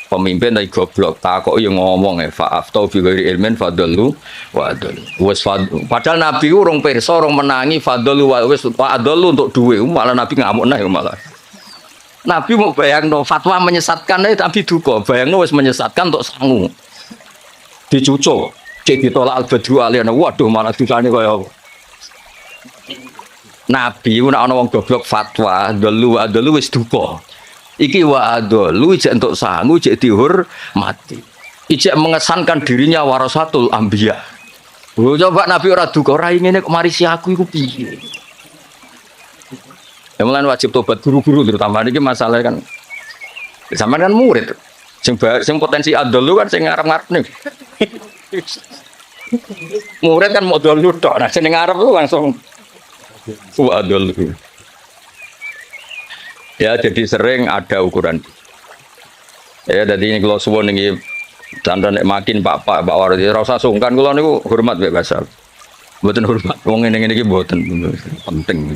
Pemimpin dari goblok takok yo ngomong fa'aftau bi ghairi ilmin fadallu wa adallu. Wis padahal Nabi urung pirsa urung menangi fadallu wa wis adallu untuk duwe malah Nabi ngamuk neh malah. Nabi mau bayangno fatwa menyesatkan tapi duka. Bayangno wis menyesatkan untuk sangu. Dicucuk, cek ditolak al-badru aliyana. Waduh malah dosane kaya Nabi nek ana wong goblok fatwa dulu wis duka. Iki wa adolu ijek entuk sangu ijek dihormati. Ijek mengesankan dirinya warasatul anbiya. Lho coba Nabi ora duka, ora ngene kok mari si aku iku piye? Ya mulai wajib tobat guru-guru terutama ini masalah kan sama kan murid sing potensi adol kan sing ngarep-ngarep nih murid kan mau dulu tok nah sing ngarep tuh langsung adol ya jadi sering ada ukuran ya jadi ini kalau suwon ini tanda nek makin pak Wardi rasa sungkan kalau niku hormat Mbak Basal mboten hormat wong ngene iki mboten penting.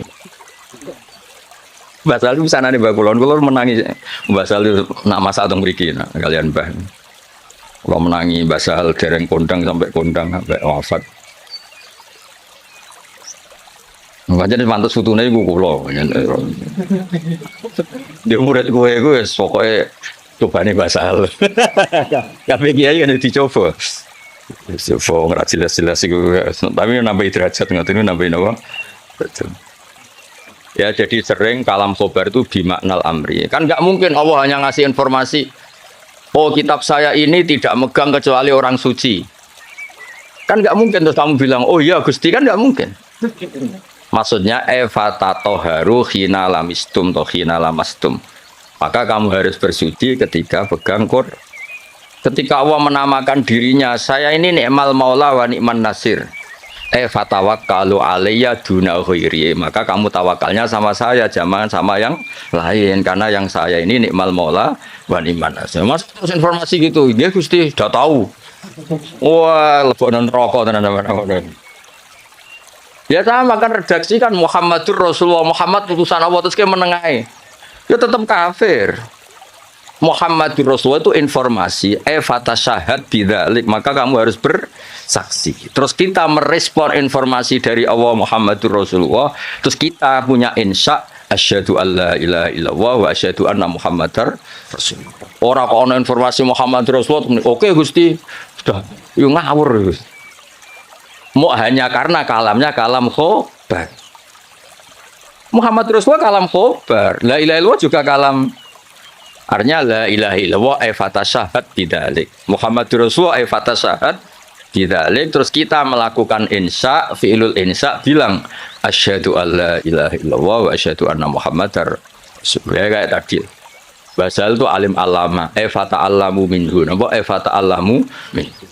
Basal itu sana nih Mbak Kulon menangi Basal itu nak masa atau mriki nah, kalian Mbah. Kalau menangi Basal dereng kondang sampai wafat. Makanya mantus futune iku kula. Dia murid gue pokoke cobane Basal. Kabeh kiai kan dicoba. Coba ora jelas-jelas iku tapi nambah derajat ngoten nambah napa? Ya jadi sering kalam khobar itu bimaknal amri. Kan nggak mungkin Allah hanya ngasih informasi. Oh kitab saya ini tidak megang kecuali orang suci. Kan nggak mungkin terus kamu bilang oh iya Gusti kan nggak mungkin. Maksudnya efatatoharu hina lamistum toh hina lamastum. Maka kamu harus bersuci ketika pegang Quran. Ketika Allah menamakan dirinya saya ini ni'mal maula wa ni'man nasir. Fatawakkalu alayya duna ghairi, maka kamu tawakalnya sama saya jangan sama yang lain karena yang saya ini nikmal maula wa ni'man nasir. Mas terus informasi gitu dia Gusti sudah tahu wah lebonan rokok tenan-tenan ya sama kan redaksi kan Muhammadur Rasulullah Muhammad utusan Allah terus ke menengahi ya tetap kafir. Muhammadur Rasulullah itu informasi fatasyahad bidzalik maka kamu harus bersaksi. Terus kita merespon informasi dari Allah Muhammadur Rasulullah terus kita punya insya asyhadu alla ilaha illallah wa asyhadu anna muhammadar rasulullah. Ora kok ana informasi Muhammadur Rasulullah oke Gusti sudah yo ngawur Gusti. Mau hanya karena kalamnya kalam khobar. Muhammadur Rasulullah kalam khobar. La ilaha illallah juga kalam. Artinya la ilaha illallah fatasyahad bidzalik. Muhammadur Rasulullah fatasyahad bidzalik. Terus kita melakukan insya, fi'lul insya bilang asyhadu alla ilaha illallah wa asyhadu anna muhammadar rasulullah kayak tadi. Basal itu alim alama, fata alamu minhu, napa fata alamu minhu.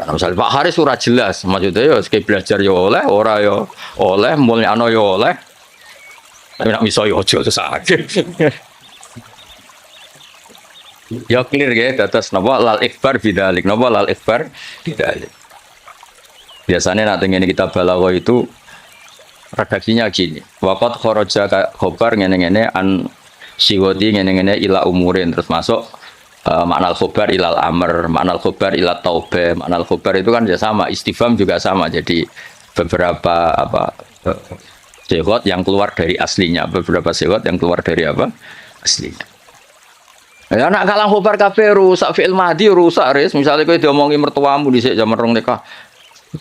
Nah, misalnya Pak Haris ora jelas, maksudnya ya sekali belajar ya oleh, ora ya oleh, mulai ano ya oleh, tapi nak miso ya ojo sakit. Ya clear ya, atas napa lal ikbar bidalik, napa lal ikbar bidalik. Biasanya nanti ini kita balaghah itu redaksinya gini. Waqat kharaja khobar ngene-ngene an siwati ngene-ngene ila umurin terus masuk makna khobar ilal amr, makna khobar ila taubah, makna khobar itu kan ya sama, istifham juga sama. Jadi beberapa sigot yang keluar dari aslinya, beberapa sigot yang keluar dari apa? Aslinya. Ya nak kalang khobar kabeh rusak fi'il madhi rusak ris. Misalnya kowe diomongi mertuamu dhisik zaman rong nikah.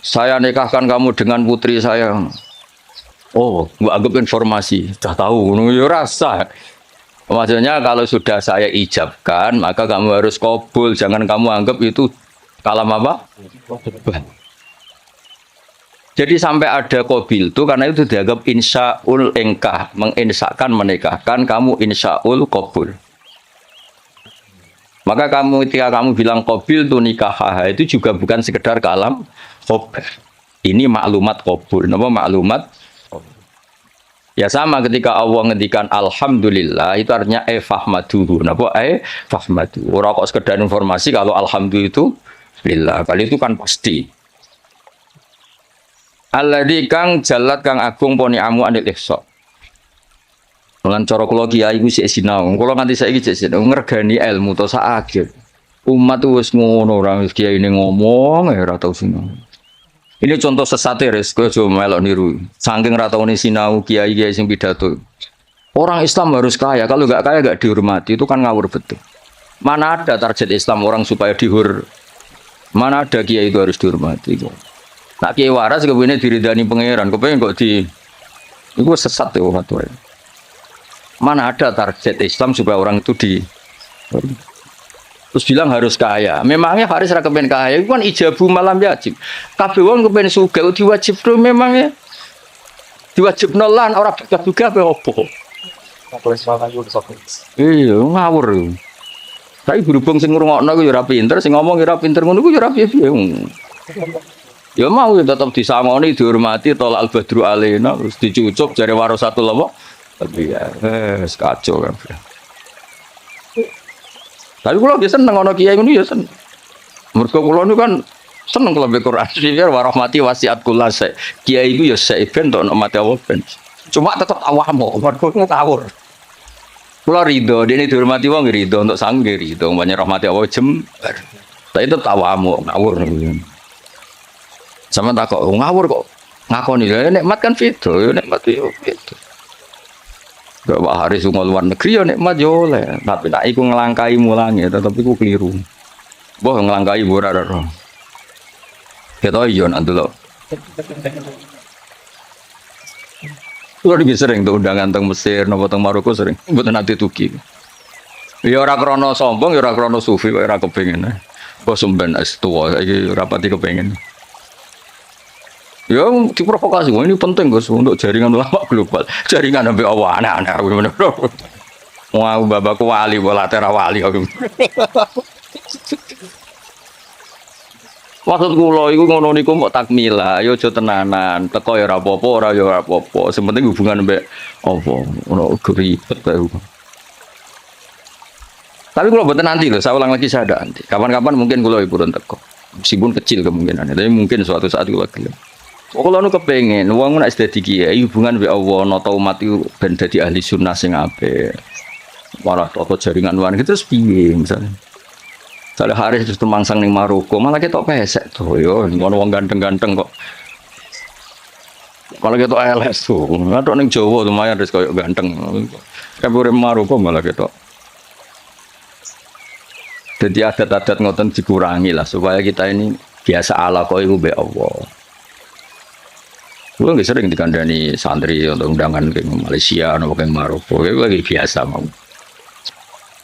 Saya nikahkan kamu dengan putri saya. Oh, gua anggap informasi. Sudah tahu, ya rasa. Maksudnya kalau sudah saya ijabkan, maka kamu harus kabul. Jangan kamu anggap itu kalam apa? Jadi sampai ada qabil itu karena itu dianggap insyaul engkah, menginsyakan menikahkan, kamu insyaul qabul. Maka kamu ketika kamu bilang qabil tu nikah itu juga bukan sekedar kalam khabar. Ini maklumat qabul. Napa maklumat? Ya sama ketika Allah ngendikan alhamdulillah itu artinya fahmaduhu. Napa fahmadu. Ora kok sekedar informasi kalau alhamdulillah itu lillah. Kali itu kan pasti. Alladzi kang jalat kang agung poni amu anil ihsa. Dengan cara kula kiai iku sik sinau. Kula nganti saiki sik sinau ngregani ilmu to sak akhir. Umat wis ngono ora wis kiai ini ngomong ora tau sinau. Ini contoh sesat res, kowe aja melok niru. Saking ra taune sinau kiai-kiai sing pidato. Orang Islam harus kaya, kalau enggak kaya enggak dihormati, itu kan ngawur betul. Mana ada target Islam orang supaya mana ada kiai itu harus dihormati. Nak kiai waras kepengine diridani pangeran, kepengin kok di iku sesat ya fatwa. Mana ada target Islam supaya orang itu terus bilang harus kaya. Memangnya Haris ra kepen kaya, itu kan ijabu malam wajib. Kabeh wong kepen sugih diwajibno memangnya diwajibno lan ora bakal juga apa opo. Iya, ngawur. Tapi berhubung sing ngrungokno ku ya ora pinter, sing ngomong ya ora pinter ngono ku ya ora piye-piye. Ya mau tetap disangoni, dihormati, tolak al-badru alaina, terus dicucuk jare warasatul apa? Tapi ya, kacau kan. Tapi kalau dia seneng ono kiai ngono ya seneng. Mergo kula niku kan seneng kalau baca Quran. Sifir warahmati wasiat kulase. Kiai iku ya seiben to ono mate Allah ben. Cuma tetep awakmu, mergo ngawur. Kula rido, dene dihormati wong rido untuk sang rido, banyak rahmati Allah jembar. Tapi tetep awakmu ngawur. Sama tak kok ngawur kok ngakoni lha nikmat kan fido, nikmat yo fido. Gak Pak Haris ngomong luar negeri ya nikmat yo oleh, tapi nak iku ngelangkai mulangi, tetapi iku keliru. Boh ngelangkai ora ora. Kita yo nanti lo. Kulo iki sering tuh undangan teng Mesir, napa teng Maroko sering. Mboten nanti tuki. Ya ora krana sombong, ya ora krana sufi, kok ora kepengin. Bos sumben es tuwa iki ora pati kepengin. Ya diprovokasi, ini penting Gus untuk jaringan ulama global. Jaringan sampai Allah aneh-aneh aku bener. Wah, babakku wali, bola tera wali aku. Maksud kula iku ngono niku mbok takmila, ya aja tenanan. Teko ya ora apa-apa, ora ya ora apa-apa. Sing penting hubungan mbek apa, ono ribet kae. Tapi kula mboten nanti lho, saya ulang lagi saya ada nanti. Kapan-kapan mungkin kula purun teko. Meskipun kecil kemungkinannya, tapi mungkin suatu saat kula gelem. Kalau nu kepengen, uang nak sedih kiai hubungan be Allah, nota umat itu ben dadi ahli sunnah sing apik. Malah toto jaringan luar gitu terus piye misalnya. Misalnya Haris terus temangsang ning Maroko, malah ketok pesek tuh, yo ngono wong ganteng-ganteng kok. Malah ketok LS tuh, ngatok ning Jawa lumayan wis koyo ganteng. Kabure Maroko malah ketok. Jadi adat-adat ngoten dikurangi lah supaya kita ini biasa ala kok iku be Allah. Gue nggak sering dikandani santri untuk undangan ke Malaysia, atau ke Maroko, gue lagi biasa mau.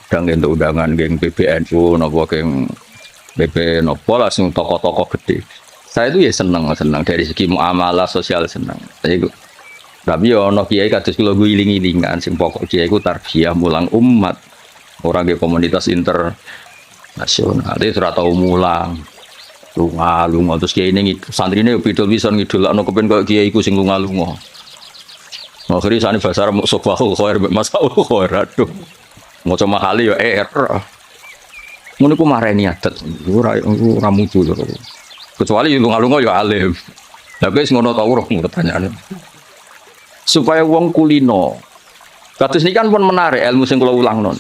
Untuk undangan ke PBNU, atau ke BP, nopo langsung tokoh-tokoh gede. Saya itu ya senang dari segi muamalah sosial senang. Saya itu Tapi ya ana kiai kados kula guling-gilingan sing pokok kiai ku tarbiyah mulang umat. Ora nggih komunitas internasional. Itu ora tau mulang. Lunga terus kiai ini santrine yo pidol pisan ngidolakno kepen koyo kiai iku sing lunga. Akhirnya sani bahasa Arab sobahu khair masau khair aduh. Maca mahali yo ngono ku mareni adat ora muncul. Kecuali lunga-lunga yo alim. Lah wis ngono ta urung pertanyaane. Supaya wong kulino. Kados niki kan pun menarik ilmu sing kula ulangno.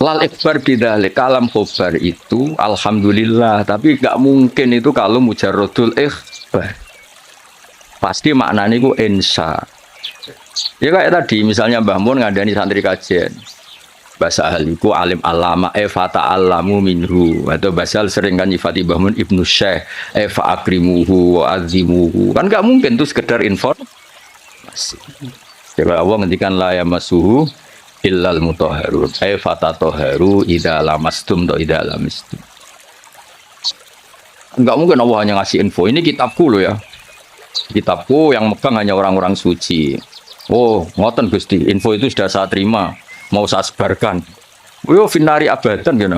Lal ikbar bidzalik kalam khobar itu alhamdulillah, tapi gak mungkin itu kalau mujarrodul ikhbar. Pasti maknanya itu insya. Ya kayak tadi misalnya Mbah Mun ngandani santri kajian. Bahasa ahliku alim alama fata alamu minhu, atau bahasa sering kan nyifati Mbah Mun ibnu syekh fa akrimuhu wa azimuhu. Kan gak mungkin itu sekedar informasi. Coba Allah ngendikan la yamassuhu illal mutahharun fata toharu idza lamastum to idza lamistum. Enggak mungkin Allah hanya ngasih info. Ini kitabku loh ya. Kitabku yang megang hanya orang-orang suci. Oh, ngoten Gusti, info itu sudah saya terima, mau saya sebarkan. Yo finari abadan gitu.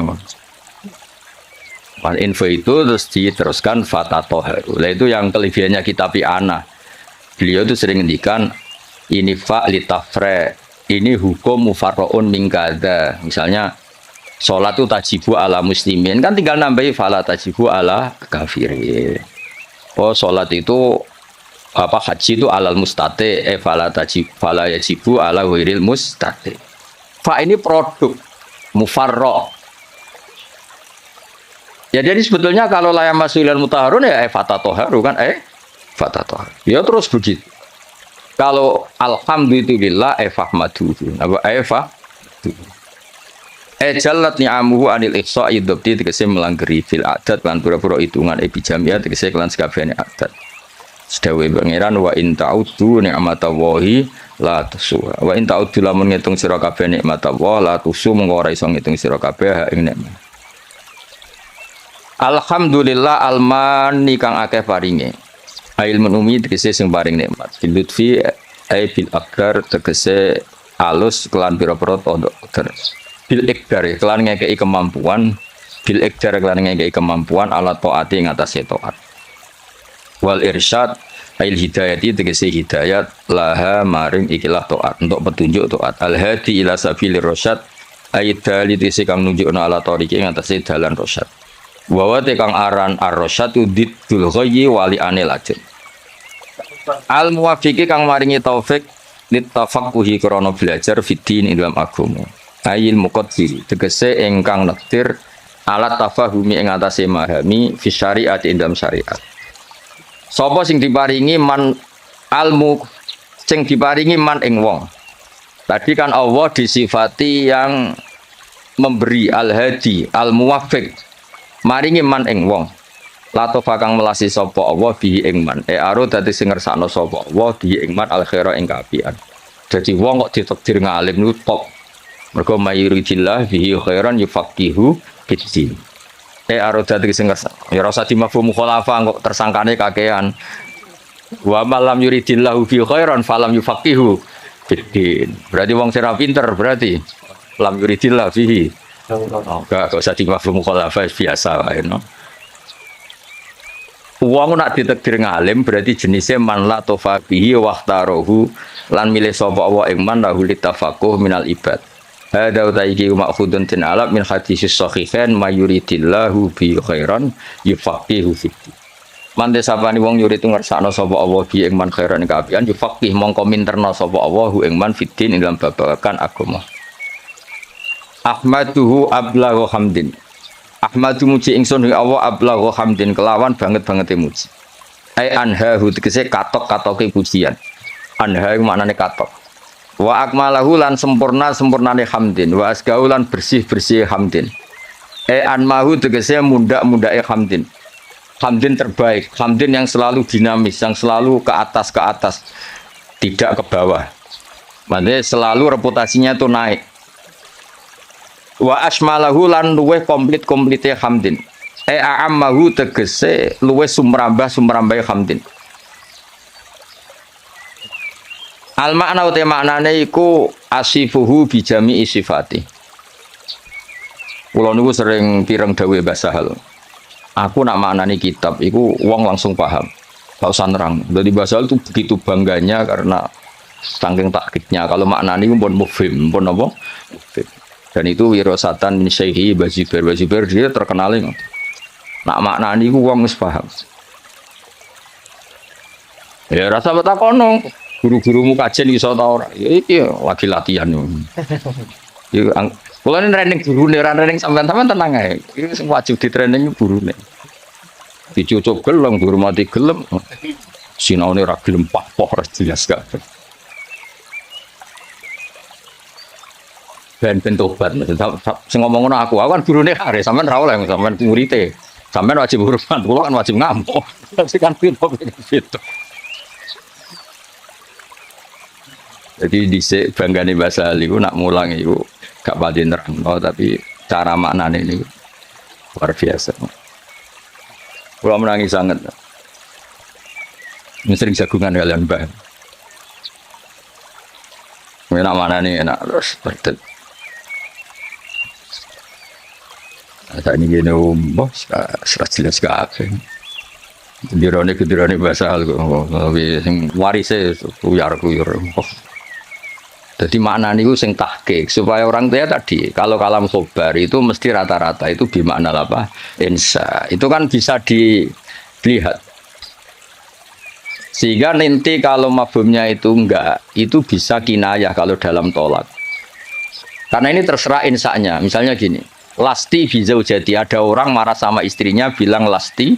Info itu terus diteruskan fata toharu. Nah, itu yang kelebihannya kitab ana. Beliau itu sering ngendikan ini fa litafre. Ini hukum mufarroun mingkada. Misalnya sholat itu tajibu ala muslimin, kan tinggal nambahi fala tajibu ala kafirin. Oh, sholat itu haji itu alal mustate fala yajibu ala wiril mustate. Fa ini produk mufarro. Ya jadi sebetulnya kalau layam masulil mutahharun ya fatatoharu kan fatatoharu. Ya terus begitu. Kalau alhamdulillah fahmaduhu apa jalat ni'amuhu anil ihsa'i dzabti tegese melanggeri fil adat lan pura-pura hitungan epijamia tegese kelan sakabehane adat. Sedawe pangeran wa in ta'uddu ni'matallahi la tusuha. Wa in ta'uddu lamun ngitung sira kabeh nikmatallahi la tusu mengko ora iso ngitung sira kabeh ing nikmat. Alhamdulillah almani kang akeh paringe. Ail menumi tegese sing paring nikmat. Bilutfi bil akbar tegese alus kelan pira-pira tandha terus. Bil ikdar kelan ngekeki kemampuan, bil ikdar kelan ngekeki kemampuan alat taati ing atase taat. Wal irsyad ail hidayati tegese hidayat laha maring ikilah taat untuk petunjuk taat. Al hadi ila sabilir rasyad aidali tegese kang nunjukna ala tariqi ing atase dalan rasyad. Wawa tekang aran ar-rasyadu diddul ghayyi wali anil ajud. Al-muwafiqi kang maringi taufik litafaqquhi krana belajar fiddin ing dalam agama. Ayil muqaddir tegese ingkang nektir alat tafahumi ing atase memahami fi syariat ing dalam syariat. Sapa sing diparingi man almu sing diparingi man ing wong. Tadi kan Allah disifati yang memberi al-hadi, al-muwafiq. Maringi man ing wong latofa kang melasi sapa Allah bihi ing man aro dadi sing ngersakno sapa Allah bihi ing man al khaira ing kaapian. Dadi wong kok ditakdir ngalim niku top. Mergo mayuridillah bihi khairan yufaqihu fiddin. Aro dadi sing ngersakno ya ora usah dimafhum mukhalafah kok tersangkane kakean. Wa malam yuridillahu bihi khairan falam yufaqihu fiddin. Berarti wong sing pinter berarti lam yuridillah bihi. Enggak usah dimafhum mukhalafah biasa wae no. Wong nak ditakdir ngalim berarti jenisnya man la tofabihi wahtarohu lan milih sapa wa ing man lahu litafaqquh minal ibad. Hada utaiki ma'khudun tin alab min hadis sahihain mayuridillahu bi khairan yufaqihu fiddin. Mande sapani wong yurid ngersakno sapa Allah bi ing man khairan kapian yufaqih mongko minterno sapa Allah ing man fiddin ing dalam babagan agama. Ahmaduhu ablaghu hamdin. Ahmadu muji ingsun ing Allah ablaghu hamdin kelawan banget-bangete muji. Ai anhahu tegese katok-katoke pujian. Anha iku maknane katok. Wa akmalahu lan sempurnane hamdin, wa asgahu lan bersih-bersih hamdin. Anmahu tegese mundak-mundake hamdin. Hamdin terbaik, hamdin yang selalu dinamis, yang selalu ke atas, tidak ke bawah. Maksudnya selalu reputasinya itu naik. Wa asmalahu lan luweh komplite hamdin. A'ammahu tegese luweh sumrambah hamdin. Al makna uta maknane iku asifuhu bijami sifati. Kula niku sering pireng dawuh Mbah Sahal. Aku nak maknani kitab iku wong langsung paham. Gak usah nerang. Jadi Mbah Sahal itu begitu bangganya karena saking takkitnya kalau maknani iku pun mufhim, pun apa? Mufhim. Dan itu wirasatan min syaihi Bazibar. Bazibar dia terkenal ini. Nak maknani iku wong wis paham. Ya rasa betakono. Guru-gurumu kajen iso ta ora? Ya iki lagi latihan yo. Yo kula training gurune ora training sampean-sampean tenang ae. Iki sing wajib di training gurune. Dicucuk gelem guru mati gelem. Sinaune ora gelem papoh ora jelas kabeh. Ben tobat sing ngomong ngono aku kan gurune are sampean ra oleh sampean murid-e. Sampean wajib hormat, kula kan wajib ngamuk. Tapi kan pintu. Jadi dhisik banggane bahasa iku nak mulang iku gak pati nerangno tapi cara maknane ini luar biasa. Kula menangi sangat. Sering jagungan kalian Mbah. Enak maknane enak terus betul. Ada ini gini bos, serah jelas kabeh. Kedirane bahasa hal kok, sing warise kuyar. Jadi makna niku sing tahqiq supaya orang tua tadi kalau kalam khobar itu mesti rata-rata itu bermakna apa? Insya. Itu kan bisa dilihat. Sehingga nanti kalau mafhumnya itu enggak, itu bisa kinayah kalau dalam tolak. Karena ini terserah insya-nya. Misalnya gini, lasti bizaujati, ada orang marah sama istrinya bilang lasti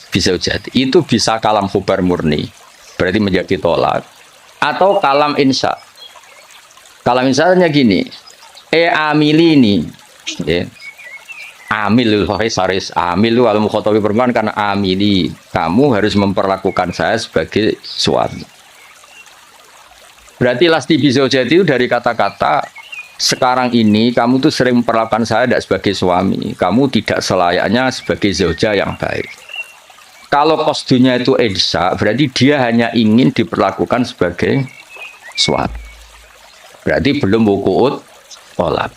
bizaujati. Itu bisa kalam khobar murni. Berarti menjadi tolak atau kalam insya. Kalau misalnya gini, amili ini, ya, amil saris, amil al mukhotobi perempuan karena amili, kamu harus memperlakukan saya sebagai suami. Berarti lasti bizaujati itu dari kata-kata sekarang ini kamu tuh sering memperlakukan saya tidak sebagai suami, kamu tidak selayaknya sebagai zauja yang baik. Kalau kosdunya itu insya, berarti dia hanya ingin diperlakukan sebagai suami. Berarti belum wuku'ut tolak.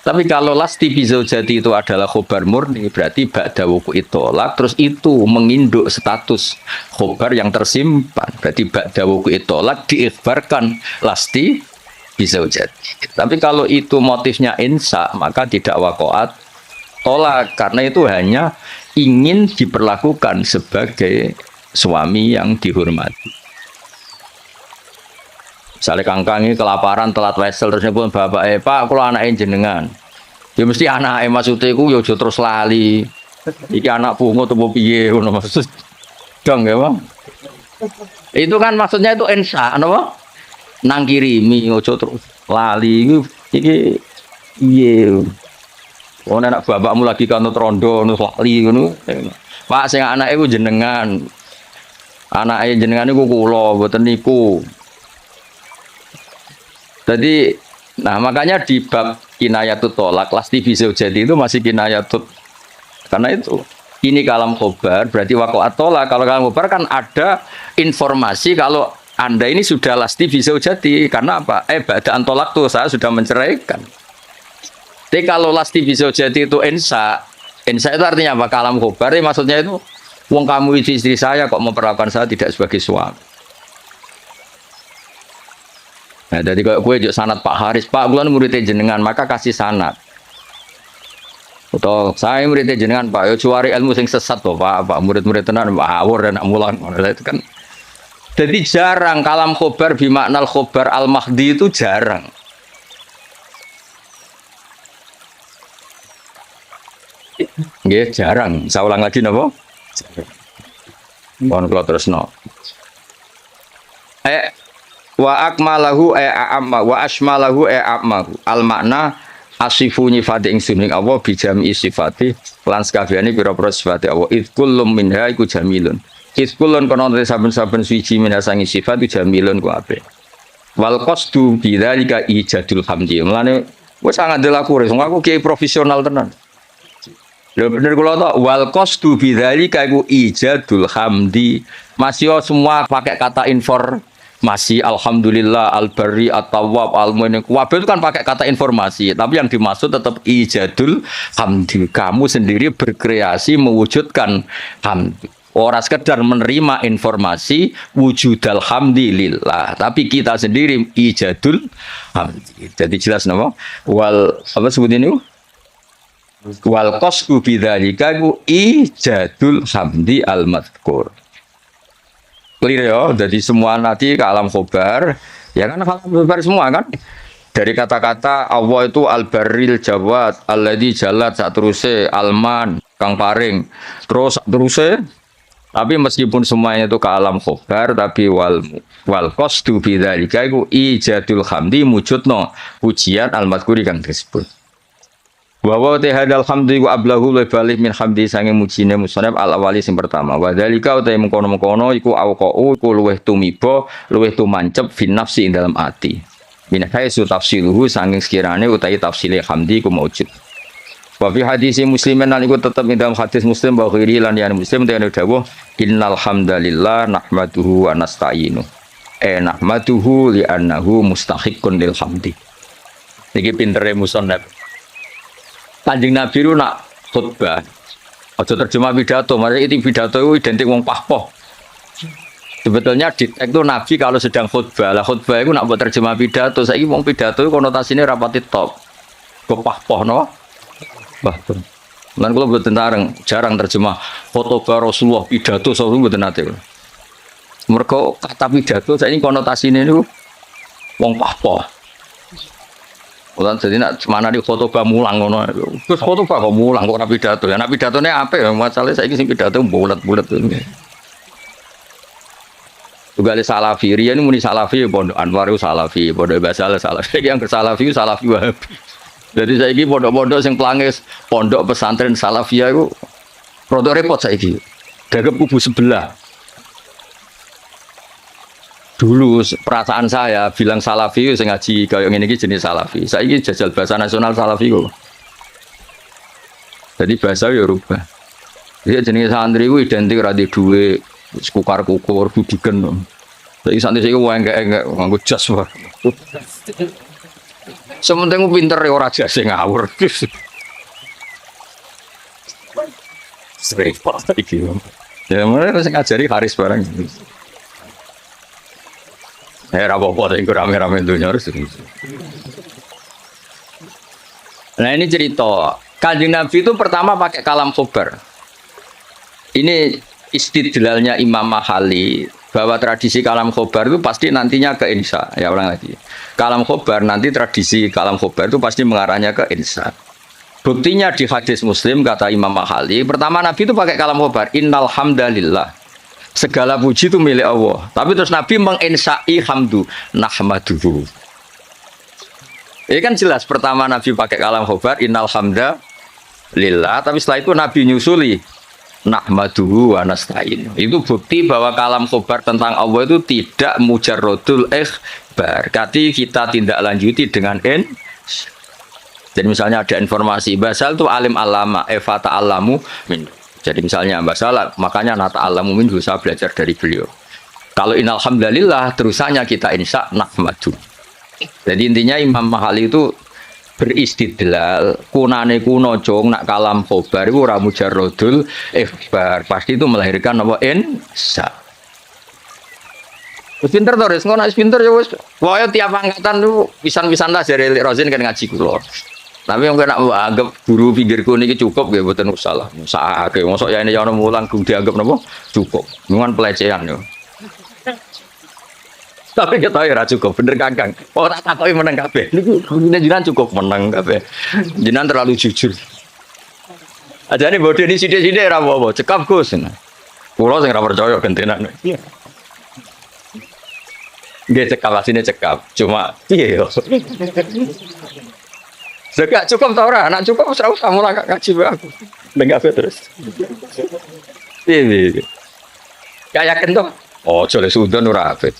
Tapi kalau lasti bizaujati itu adalah khobar murni, berarti ba'da wuku'ut tolak, terus itu menginduk status khobar yang tersimpan. Berarti ba'da wuku'ut tolak diikhbarkan lasti bizaujati. Tapi kalau itu motifnya insya, maka tidak wakoat tolak. Karena itu hanya ingin diperlakukan sebagai suami yang dihormati. Misalnya kangkang ini kelaparan telat wesel terus pun bapak pak kalau anaknya jenengan ya mesti anak maksudnya ku yo terus lali iki anak bungo atau piye ngono maksud dong ya bang itu kan maksudnya itu insya apa nang kirimi ojo terus lali iki iya oh anak bapakmu lagi kanut rondo terus lali ngono pak sing anake ku jenengan anake jenengan niku kula mboten niku. Jadi, nah makanya di bab kinayatut tolak, lasti bizaujati itu masih kinayatut. Karena itu, ini kalam khobar, berarti wakoat tolak. Kalau kalam khobar kan ada informasi kalau Anda ini sudah lasti bizaujati. Karena apa? Ba'daan tolak tuh saya sudah menceraikan. Tapi kalau lasti bizaujati itu insya itu artinya apa? Kalam khobar, maksudnya itu, wong kamu istri saya kok memperlakukan saya tidak sebagai suami. Nah, jadi kalau gue sanad Pak Haris, Pak Bulan muridnya jenengan, maka kasih sanad. Atau saya muridnya jenengan, Pak, yo cuari ilmu sing sesat loh, Pak murid-murid tenan, awur dan mulan, itu kan. Jadi jarang kalam khobar bimaknal khobar al-mahdi itu jarang. Nggih, jarang. Saya ulang lagi napa? Mohon kula terusno. Wa akmalahu a'amma wa asmalahu a'ammahu al makna asifu nyifati ingsun ing Allah bijami sifati lan sakabehane pira-pira sifate Allah idkullum minha iku jamilun idkullun kono saben-saben suci minasangi sifat jamilun ku apik wal qasdu bidzalika ijadul hamdi mulane wis sangat delaku wong aku kiai profesional tenan lho bener kula to wal qasdu bidzalika iku ijadul hamdi masih semua pakai kata masih alhamdulillah, al-barri, at-tawwab, al-mu'min. Kabeh itu kan pakai kata informasi, tapi yang dimaksud tetap ijadul hamdi. Kamu sendiri berkreasi mewujudkan hamdi. Orang sekedar menerima informasi wujudal hamdilillah, tapi kita sendiri ijadul hamdi. Jadi jelas nama wal apa sebut ini? Wal qasdu bidzalika ijadul hamdi al-madhkur. Clear ya, jadi semua nanti ke alam khobar, ya kan alam khobar semua kan. Dari kata-kata Allah itu al-barril jawad, alladzi jalat sak teruse alman kang paring. Terus teruse tapi meskipun semuanya itu ke alam khobar, tapi wal qasdu bidzalika iku ijadul hamdi mujudno pujian al-madhkuri kang disebut. Wa hadal hamdi wa ablahu lebih min hamdi sange mujine musannaf al awali sing pertama. Wa dzalika uta mengkono-mengkono iku auqau iku luweh tumiba, luweh tumancep fin nafsi ing dalam ati. Min haisu tafsiluhu sange sekirane utai tafsile hamdi ku maujud. Wa fi hadis muslimin lan iku tetep ing dalam hadis muslim wa ghairi lan yan muslim dene dawuh innal hamdalillah nahmaduhu wa nasta'inu. Nahmaduhu li annahu mustahiqqun lil hamdi. Iki pintere musannaf. Kanjeng Nabi itu nak khutbah, aja terjemah pidato, makanya itu pidato itu identik wong pahpoh. Sebetulnya di itu Nabi kalau sedang khutbah, lah khutbah itu nak buat terjemah pidato, saya ini wong pidato itu konotasinya rapati top, kok pahpoh no? Bahkan, dan kalau buat tentang jarang terjemah khutbah Rasulullah pidato, selalu buat nanti. Mereka kata pidato, saya ini konotasinya itu wong pahpoh. Ulan jadi nak mana di khotbah mulang ngono. Terus khotbah kok mulang kok ora pidato. Ya nak pidatone apik ya masalahe saiki sing pidato bulet-bulet. Juga ada salafi, riyen muni salafi pondok Anwar salafi, pondok Basal salafi. Yang ke salafi salafi Wahabi. Jadi saiki pondok-pondok sing pelangis pondok pesantren salafiyah iku rada repot saiki. Gagap kubu sebelah. Dulu perasaan saya bilang salafi sing ngaji kaya ngene iki jenis salafi. Saiki jajal bahasa nasional salafi kok. Jadi bahasa ya rubah. Jadi jenis santri ku identik ra di duwe kukar-kukur budiken. Saiki santri saiki wae enggak nganggo jas wae. Sementing pinter ya ora jas ngawur. Repot iki. Ya mulai sing ngajari Haris barang. Apa-apa tapi rame-rame dunia harus. Nah ini cerita Kanjeng Nabi itu pertama pakai kalam khobar. Ini istidlalnya Imam Mahali bahwa tradisi kalam khobar itu pasti nantinya ke insya. Ya ulang lagi. Kalam khobar nanti tradisi kalam khobar itu pasti mengarahnya ke insya. Buktinya di hadis Muslim kata Imam Mahali, pertama Nabi itu pakai kalam khobar. Innal hamdalillah. Segala puji itu milik Allah. Tapi terus Nabi menginsai hamdu nahmaduhu. Ini kan jelas pertama Nabi pakai kalam khobar innal hamda lillah. Tapi setelah itu Nabi nyusuli nahmaduhu wa nasta'in. Itu bukti bahwa kalam khobar tentang Allah itu tidak mujarrodul ikhbar. Kati kita tindak lanjuti dengan jadi misalnya ada informasi Basal itu alim alama fata alamu min. Jadi misalnya Mbak Salah, makanya nata alamu min bisa belajar dari beliau. Kalau innal hamdalillah terusannya kita insya nahmadu. Jadi intinya Imam Mahali itu beristidlal kunane kuno cong nak kalam khobar itu ora mujarrodul ikhbar. Pasti itu melahirkan apa insya. Wis pinter to, wis ngono wis pinter ya wis. Wae tiap angkatan itu pisan-pisan lah jare Rozin kan ngaji kula. Tapi yang kena anggap guru pinggirku ini cukup gak buatan salah. Sake, masuk ya ini yang mulang gung dianggap napa cukup. Nuan pelecehan yo. Tapi kita ya cukup bener Kakang. Oh tak takoki meneng kabeh. Niku jenengan cukup meneng kabeh. Jenengan terlalu jujur. Ajane bodhe ini sithik-sithik ra apa-apa, cekap Gus. Kula sing ra percaya gentenan. Nggih cekap asine cekap. Cuma piye yo. Enggak cukup tau ora, nak cukup ora usah mulai ngaji aku. Enggak terus. Iya. Kayak yakin toh? Oh, jole Sudan ora hafid.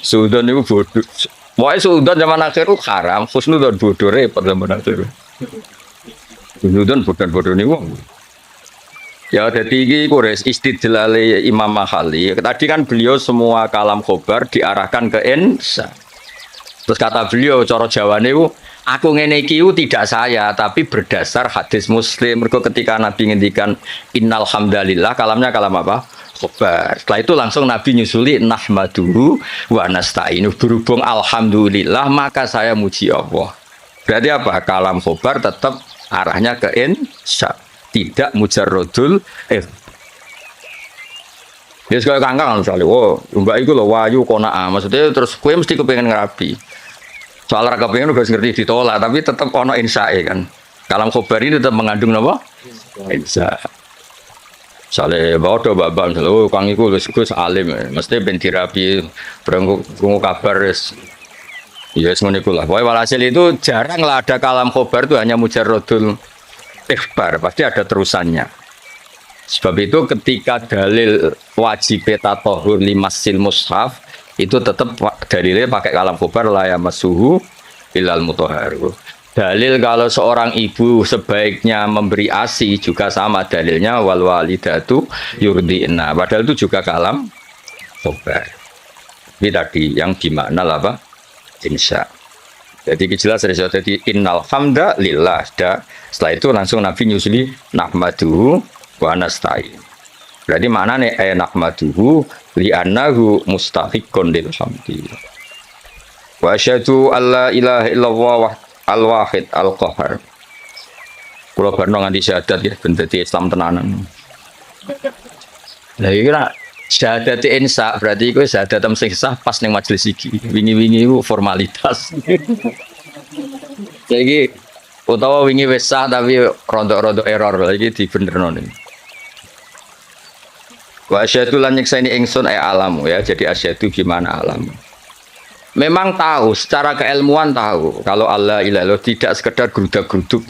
Sudan itu bodoh. Wae Sudan zaman akhir itu haram, husnudzon bodoh repot zaman akhir. Sudan bodoh-bodoh niku. Ya, jadi ini kures istidlal Imam Maghali. Tadi kan beliau semua kalam khobar diarahkan ke insa. Terus kata beliau, coro Jawane itu, aku ngene iki tidak saya, tapi berdasar hadis Muslim. Mergo ketika Nabi ngendikan innal hamdalillah, kalamnya kalam apa? Khobar. Setelah itu langsung Nabi nyusuli nahmaduhu wa nasta'inu. Berhubung alhamdulillah, maka saya muji Allah. Berarti apa? Kalam khobar tetap arahnya ke insya, tidak mujarrodul ya sekali kangkang misalnya, oh mbak itu loh wayu kona'ah, maksudnya terus kue mesti kepengen ngerapi soal raka pengen udah ngerti ditolak, tapi tetap ono insya kan. Kalam khobar ini tetap mengandung apa? Insya. Misalnya bawa do babak misalnya, oh kang iku gus alim, mesti ben dirapi berengku kabar ya semuanya lah. Pokoknya walhasil itu jarang lah ada kalam khobar itu hanya mujarrodul ikhbar, pasti ada terusannya. Sebab itu ketika dalil wajib tatahur limasil mushaf itu tetap dalilnya pakai kalam khobar la yamassuhu ilal mutahharu. Dalil kalau seorang ibu sebaiknya memberi ASI juga sama dalilnya wal walidatu yurdi'na. Padahal itu juga kalam khobar. Ini tadi yang dimakna apa? Insya. Jadi jelas jadi innal hamda lillah. Setelah itu langsung Nabi nyusuli nahmaduhu wa nasta'in. Berarti mana nih nahmaduhu li'annahu mustahiqqun lil hamdi. Wa asyhadu alla ilaha illallah al-wahid al-qahar. Kula barno nganti syahadat ya ben dadi Islam tenanan. Lah iki kira syahadat insya berarti itu syahadat sing sah pas ning majelis iki. Wingi-wingi itu formalitas. Jadi utawa wingi wis sah tapi rontok-rontok error lagi dibenerno nih. Wa asyhadu lan nyekseni ingsun alamu ya. Jadi asyhadu gimana alamu. Memang tahu secara keilmuan tahu kalau Allah ilaha illallah tidak sekedar gerudak-geruduk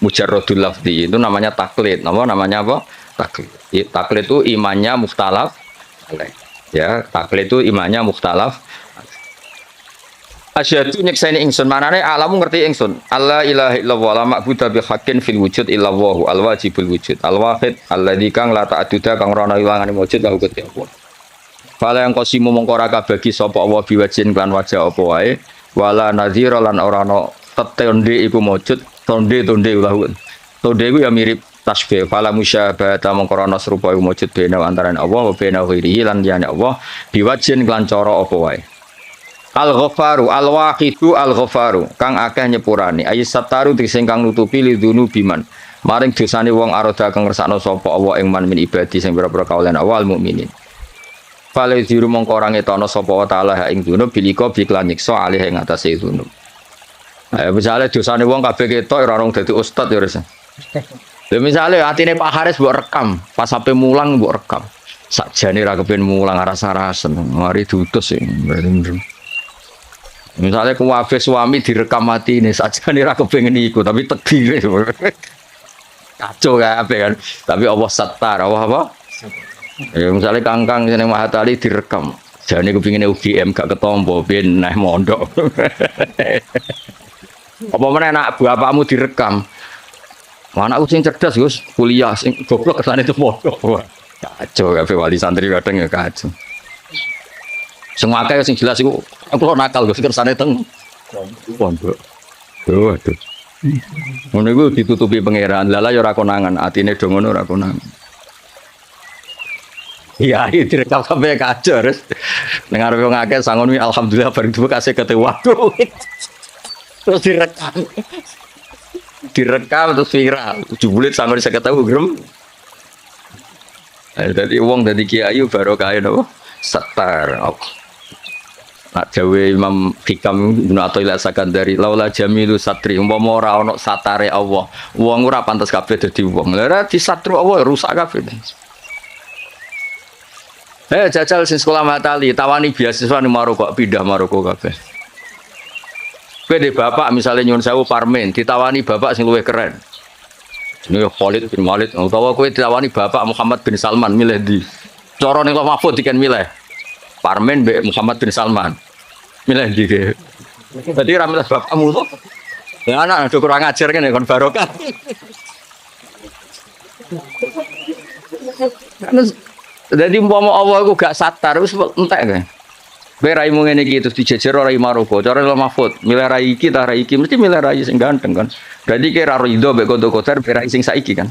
mujarrodul lafzi itu namanya taklid. Namanya apa? Taklid. Taklid itu imannya mukhtalaf. Ya, taklid itu imannya mukhtalaf. Asyhadu nyekseni ingsun manane alamu ngerti ingsun alla ilaha illallah la ma'budu bi haqqin fil wujud illallah al wajibul wujud al wahid alladzi kang la ta'adduda kang ora ana ilangane wujud lahu gusti Allah. Fala yang qasimu mongko ora kabagi sapa Allah biwajin kan wajah apa wae wala nadhira lan ora ana tetonde iku wujud tonde lahu. Tonde iku ya mirip tasbih fala musyabahata mongko ana serupa iku wujud bena antarané Allah wa bena ghairihi lan liyane Allah biwajin kan cara apa wae. Al-Ghafaru al-Wahidu al-Ghafaru kang akeh nyepurane ayat sataru sing kang nutupi lidunu biman maring dosane wong aroda kang ngersakno sapa Allah ing man min ibadi sing pira-pira kaulan awal mukminin. Fale diru mongko ora ngetono sapa wa taala ing dunub bilika biklan nyiksa alih ing atase dunub. Ayo misale dosane wong kabeh ketok ora ono dadi ustad ya wis. Lha misale atine Pak Haris mbok rekam, pas sampe mulang mbok rekam. Sakjane ra kepen mulang rasa-rasen, mari diutus sing. Misalnya kuwabe suami direkam mati ini saja nih aku pengen ikut tapi tegir kacau kan tapi Allah satar apa ya misalnya kangkang yang Mahatali direkam jadi aku pengen UGM gak ketompo ben nah mondok apa mana anak bapakmu direkam mana aku sing cerdas Gus kuliah sing goblok kesana itu mondok kacau kabeh wali santri kadang ya kacau. Semua akeh sing jelas iku aku nakal Gus kersane teng pondok. Waduh. Ngono iku ditutupi pangeran. Lala ya ora konangan, atine do ngono ora konangan. Iya, direkam sampai kacau terus. Ning arep wong akeh sangon alhamdulillah bareng duwe kasih kete waduh. Terus direkam. Direkam terus viral. Jebule sangon 50.000 grem. Dadi wong dadi kiai barokah napa? Setar. Nak jawe Imam Hikam Ibnu Athaillah Sakandari laula jamilu satri umpama ora ana satare Allah wong ora pantes kabeh dadi wong lha di satru Allah rusak kabeh jajal sing sekolah Matali tawani beasiswa ning Maroko pindah Maroko kabeh bapak misalnya nyuwun sewu parmen ditawani bapak sing luwih keren jenenge Khalid bin Walid utawa kowe ditawani bapak Muhammad bin Salman milih ndi cara ning Mahfud diken milih Parmen be Muhammad bin Salman. Milih ndi ge. Dadi ra milih bapakmu to. Ya anak do kurang ajar kene kon barokah. Jadi umpama Allah iku gak satar wis entek kae. Kowe raimu ngene iki terus dijejer ora imaruko, cara lo mahfud, milih rai iki ta rai iki mesti milih rai sing ganteng kan. Berarti kira rido mek kodo-kodo rai sing saiki kan.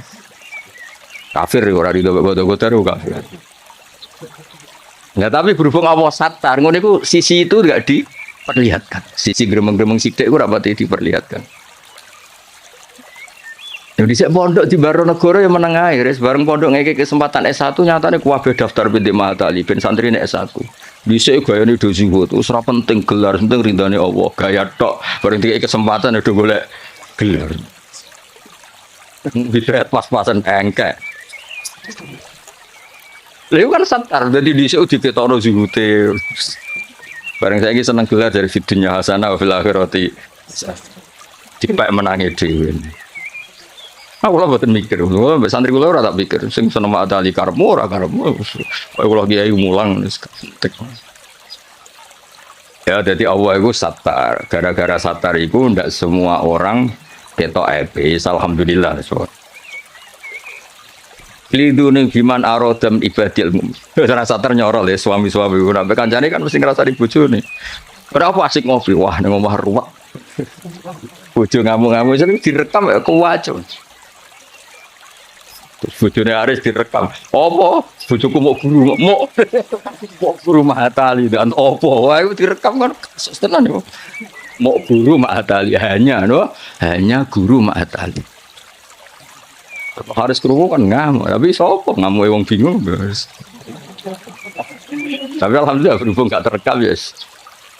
Kafir ora rido mek kodo-kodo kafir. Nah, tapi berhubung Allah satar, ngono iku sisi itu enggak diperlihatkan. Sisi gremeng-gremeng sithik iku ora pati diperlihatkan. Jadi saya pondok di Baronegoro yang menengah air, bareng pondok ngeke kesempatan S1 nyatanya kuwabe daftar binti Mahatali, ben santri ini S1. Bisa gaya ini dozi itu, serap penting gelar, penting ridhani Allah, gaya tok, bareng tiga kesempatan ada golek gelar. Bisa pas-pasan engke. Lalu kan satar, jadi di sini diketahui zuhute. Bareng saya ini seneng gelar dari fitunya hasanah, fil akhirati. Dipak menangi dewi. Aku lah buatan mikir, santri gue ora tak pikir, sing seneng Mahatali karmu ora karmu, aku lagi ayu mulang, ya jadi Allah itu satar, gara-gara satar itu ndak semua orang ketok ebis, alhamdulillah. Lidune biman arodam ibadil mu'min. Cara satar nyorol ya suami-suami, sampai kancane kan mesti ngerasa di bojone. Berapa asik ngopi, wah nang omah ruwet. Bojo ngamuk-ngamuk jadi direkam ya kuwaco. Bojone Aris direkam. Apa? Bojoku mau guru, mau guru Mahatali dan opo? Wah, itu direkam kan kasus tenan yo. Mau guru Mahatali hanya guru Mahatali. Harus krungu kan ngamuk, tapi sapa ngamuk wong bingung, Bos. Tapi alhamdulillah berhubung gak terekam ya.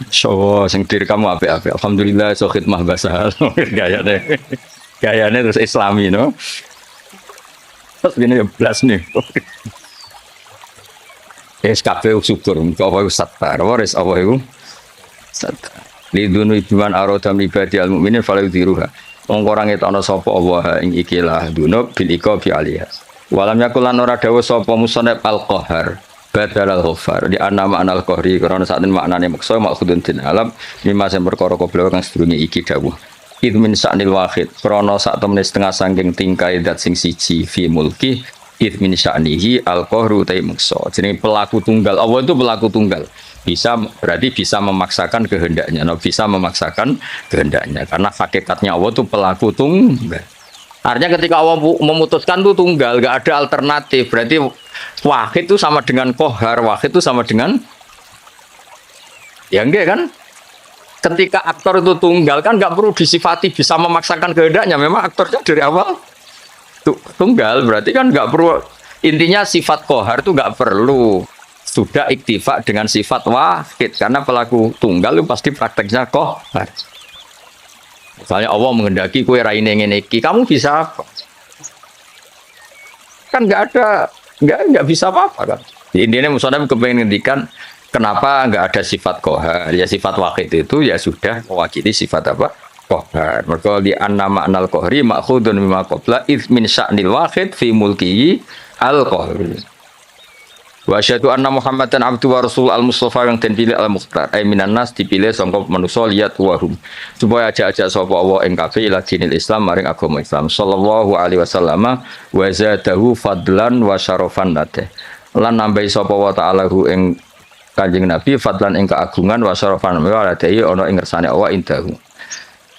So, sing direkam apik-apik. Alhamdulillah so khidmah bahasa gayane terus Islami no. Terus gini ya belas nih. SKP syukur, apa itu satar, waris apa itu satar. Lidunu ibuan arodam ibadi al-mu'minin falau diruha. Orang itu ana sapa Allah ing ikilah dunub bil iqabi aliyah. Walam yakulan ora dawuh sapa musannaf al-qahar badal al-ghaffar di anama anal qahri karena saat ini maknane maksa maksudun din alam mimma sing perkara qabla kang sedurunge iki dawuh. Idmin sa'nil wahid krono sak temene setengah sangking tingkai dat sing siji fi mulki idmin sa'nihi al-qahru ta maksa. Jenenge pelaku tunggal. Allah itu pelaku tunggal. Bisa berarti bisa memaksakan kehendaknya. No, bisa memaksakan kehendaknya karena hakikatnya Allah itu pelaku tunggal. Artinya ketika Allah memutuskan itu tunggal, gak ada alternatif. Berarti wahid itu sama dengan qahar, wahid itu sama dengan ya enggak kan? Ketika aktor itu tunggal kan nggak perlu disifati bisa memaksakan kehendaknya. Memang aktornya dari awal tunggal, berarti kan nggak perlu. Intinya sifat qahar itu nggak perlu sudah iktifak dengan sifat wahid karena pelaku tunggal itu pasti prakteknya qahar. Misalnya Allah menghendaki kue raine ngene iki, kamu bisa apa? Kan nggak bisa apa-apa kan. Intinya musonab kepengen ngendikan kenapa nggak ada sifat qahar? Ya sifat wahid itu ya sudah mewakili sifat apa? Qahar. Mergo di annama anal qahri ma'khudun mimma qabla id min sya'nil wahid fi mulkihi al-qahri. Wa asyhadu anna Muhammadan abdu wa rasul al-mustafa yang den pilih al-mukhtar. Ai minan nas dipilih sangka manusa liat wa hum. Supaya ajak-ajak sapa Allah ing kabeh ila dinil Islam maring agama Islam. Sallallahu alaihi wasallam wa zadahu fadlan wa syarafan latih. Lan nambahi sapa wa ta'ala hu ing Kanjeng Nabi fadlan ing keagungan wa syarafan wa ladai ana ing ngersane Allah indahu.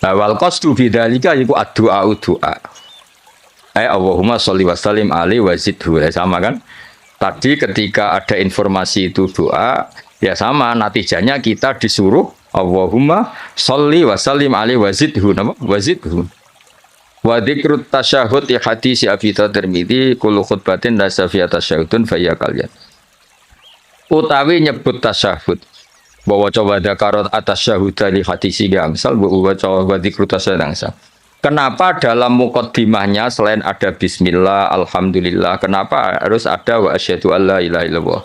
Nah wal qasdu bidzalika iku addu'a doa. Ai Allahumma sholli wa sallim alaihi wa zidhu. Sama kan? Tadi ketika ada informasi itu doa, ya sama natijanya kita disuruh Allahumma sholli wa sallim alaihi wa zidhu. Wa zidhu. Wa dzikrut tasyahhud ya hadis Abi Tirmidzi kullu khutbatin la safiyata tasyahhudun fa ya kalian. Utawi nyebut tasyahud bahwa coba dakarat atas syahud dari hadisi gangsal bahwa coba dikrutas gangsal. Kenapa dalam muqaddimahnya selain ada bismillah, alhamdulillah, kenapa harus ada wa asyhadu alla ilaha illallah?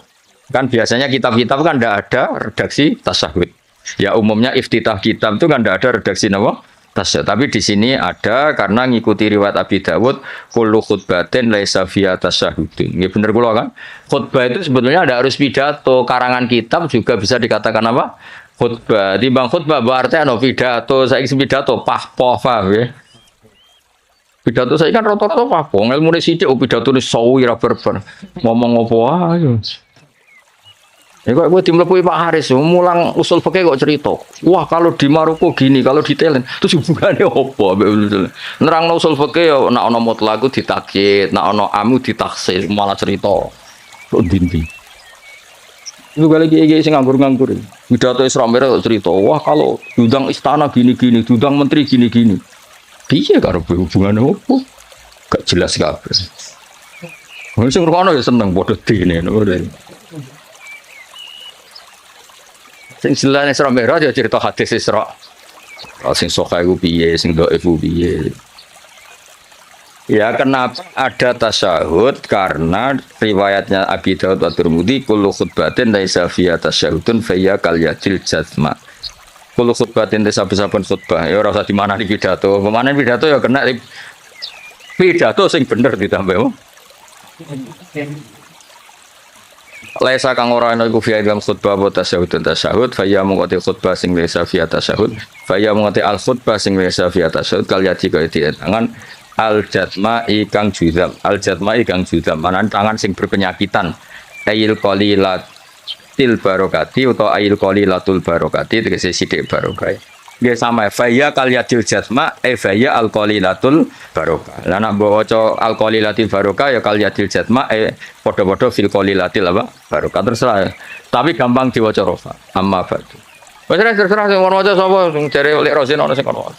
Kan biasanya kitab-kitab kan tidak ada redaksi tasyahud. Ya umumnya iftitah kitab itu kan tidak ada redaksi nama tasyahud. Tapi di sini ada karena ngikuti riwayat Abi Dawud kullu khutbatin laisa fiha tasyahudun. Ya benar kula kan? Khutbah itu sebetulnya ada harus pidato, karangan kitab juga bisa dikatakan apa? Khutbah. Timbang khutbah berarti ana pidato, saiki pidato pahpoh paham ya. Pidato saya kan rata-rata apa? Ilmu sithik pidato ini sawi ra berber. Ngomong apa ayo. Ya kok gue dimlepuhi Pak Haris, mulang usul fikih kok cerita. Wah, kalau di Maroko gini, kalau di Thailand, terus hubungannya apa? Nerangno usul fikih ya nek ana mutlaq ditakyid, nek ana amu ditaksir, malah cerita. Kok dindi. Itu kali iki sing nganggur-nganggur. Pidato Isra Mi'raj kok cerita. Wah, kalau diundang istana gini-gini, diundang menteri gini-gini. Piye karo hubungannya apa? Gak jelas kabeh. Wong sing ngrungokno ya seneng padha dene ngono. Sing selane Isra Mi'raj ya cerita hadis Isra. Sing sahih ku piye, sing dhaif ku piye. Ya kenapa ada tasyahud? Karena riwayatnya Abi Daud wa Tirmidzi kullu khutbatin laisa fiha tasyahudun fa hiya kal yadil jazma. Kullu khutbatin saben-saben khutbah ya ora usah dimanani pidato. Pemanen pidato ya kena pidato sing bener ditambah. Laisa kang ora ana iku fi dalam khutbah wa tasyahud fa ya mungko khutbah sing laisa fi tasyahud fa ya mungko al khutbah sing laisa fi tasyahud kal yati kaya tangan al jatma ikang juzam manan tangan sing berpenyakitan ayil qalilatil barokati utawa ayil qalilatul barokati tegese sithik barokah. Nggih sama faya kal yadil jazma faya al qalilatul barokah. Lah nek mbok waca al qalilatil barokah ya kal yadil jazma padha-padha fil qalilatil apa barokah terserah. Tapi gampang diwaca rofa. Amma ba'du. Wis terserah sing ngono waca sapa sing jare Lek Rosin ana sing ngono.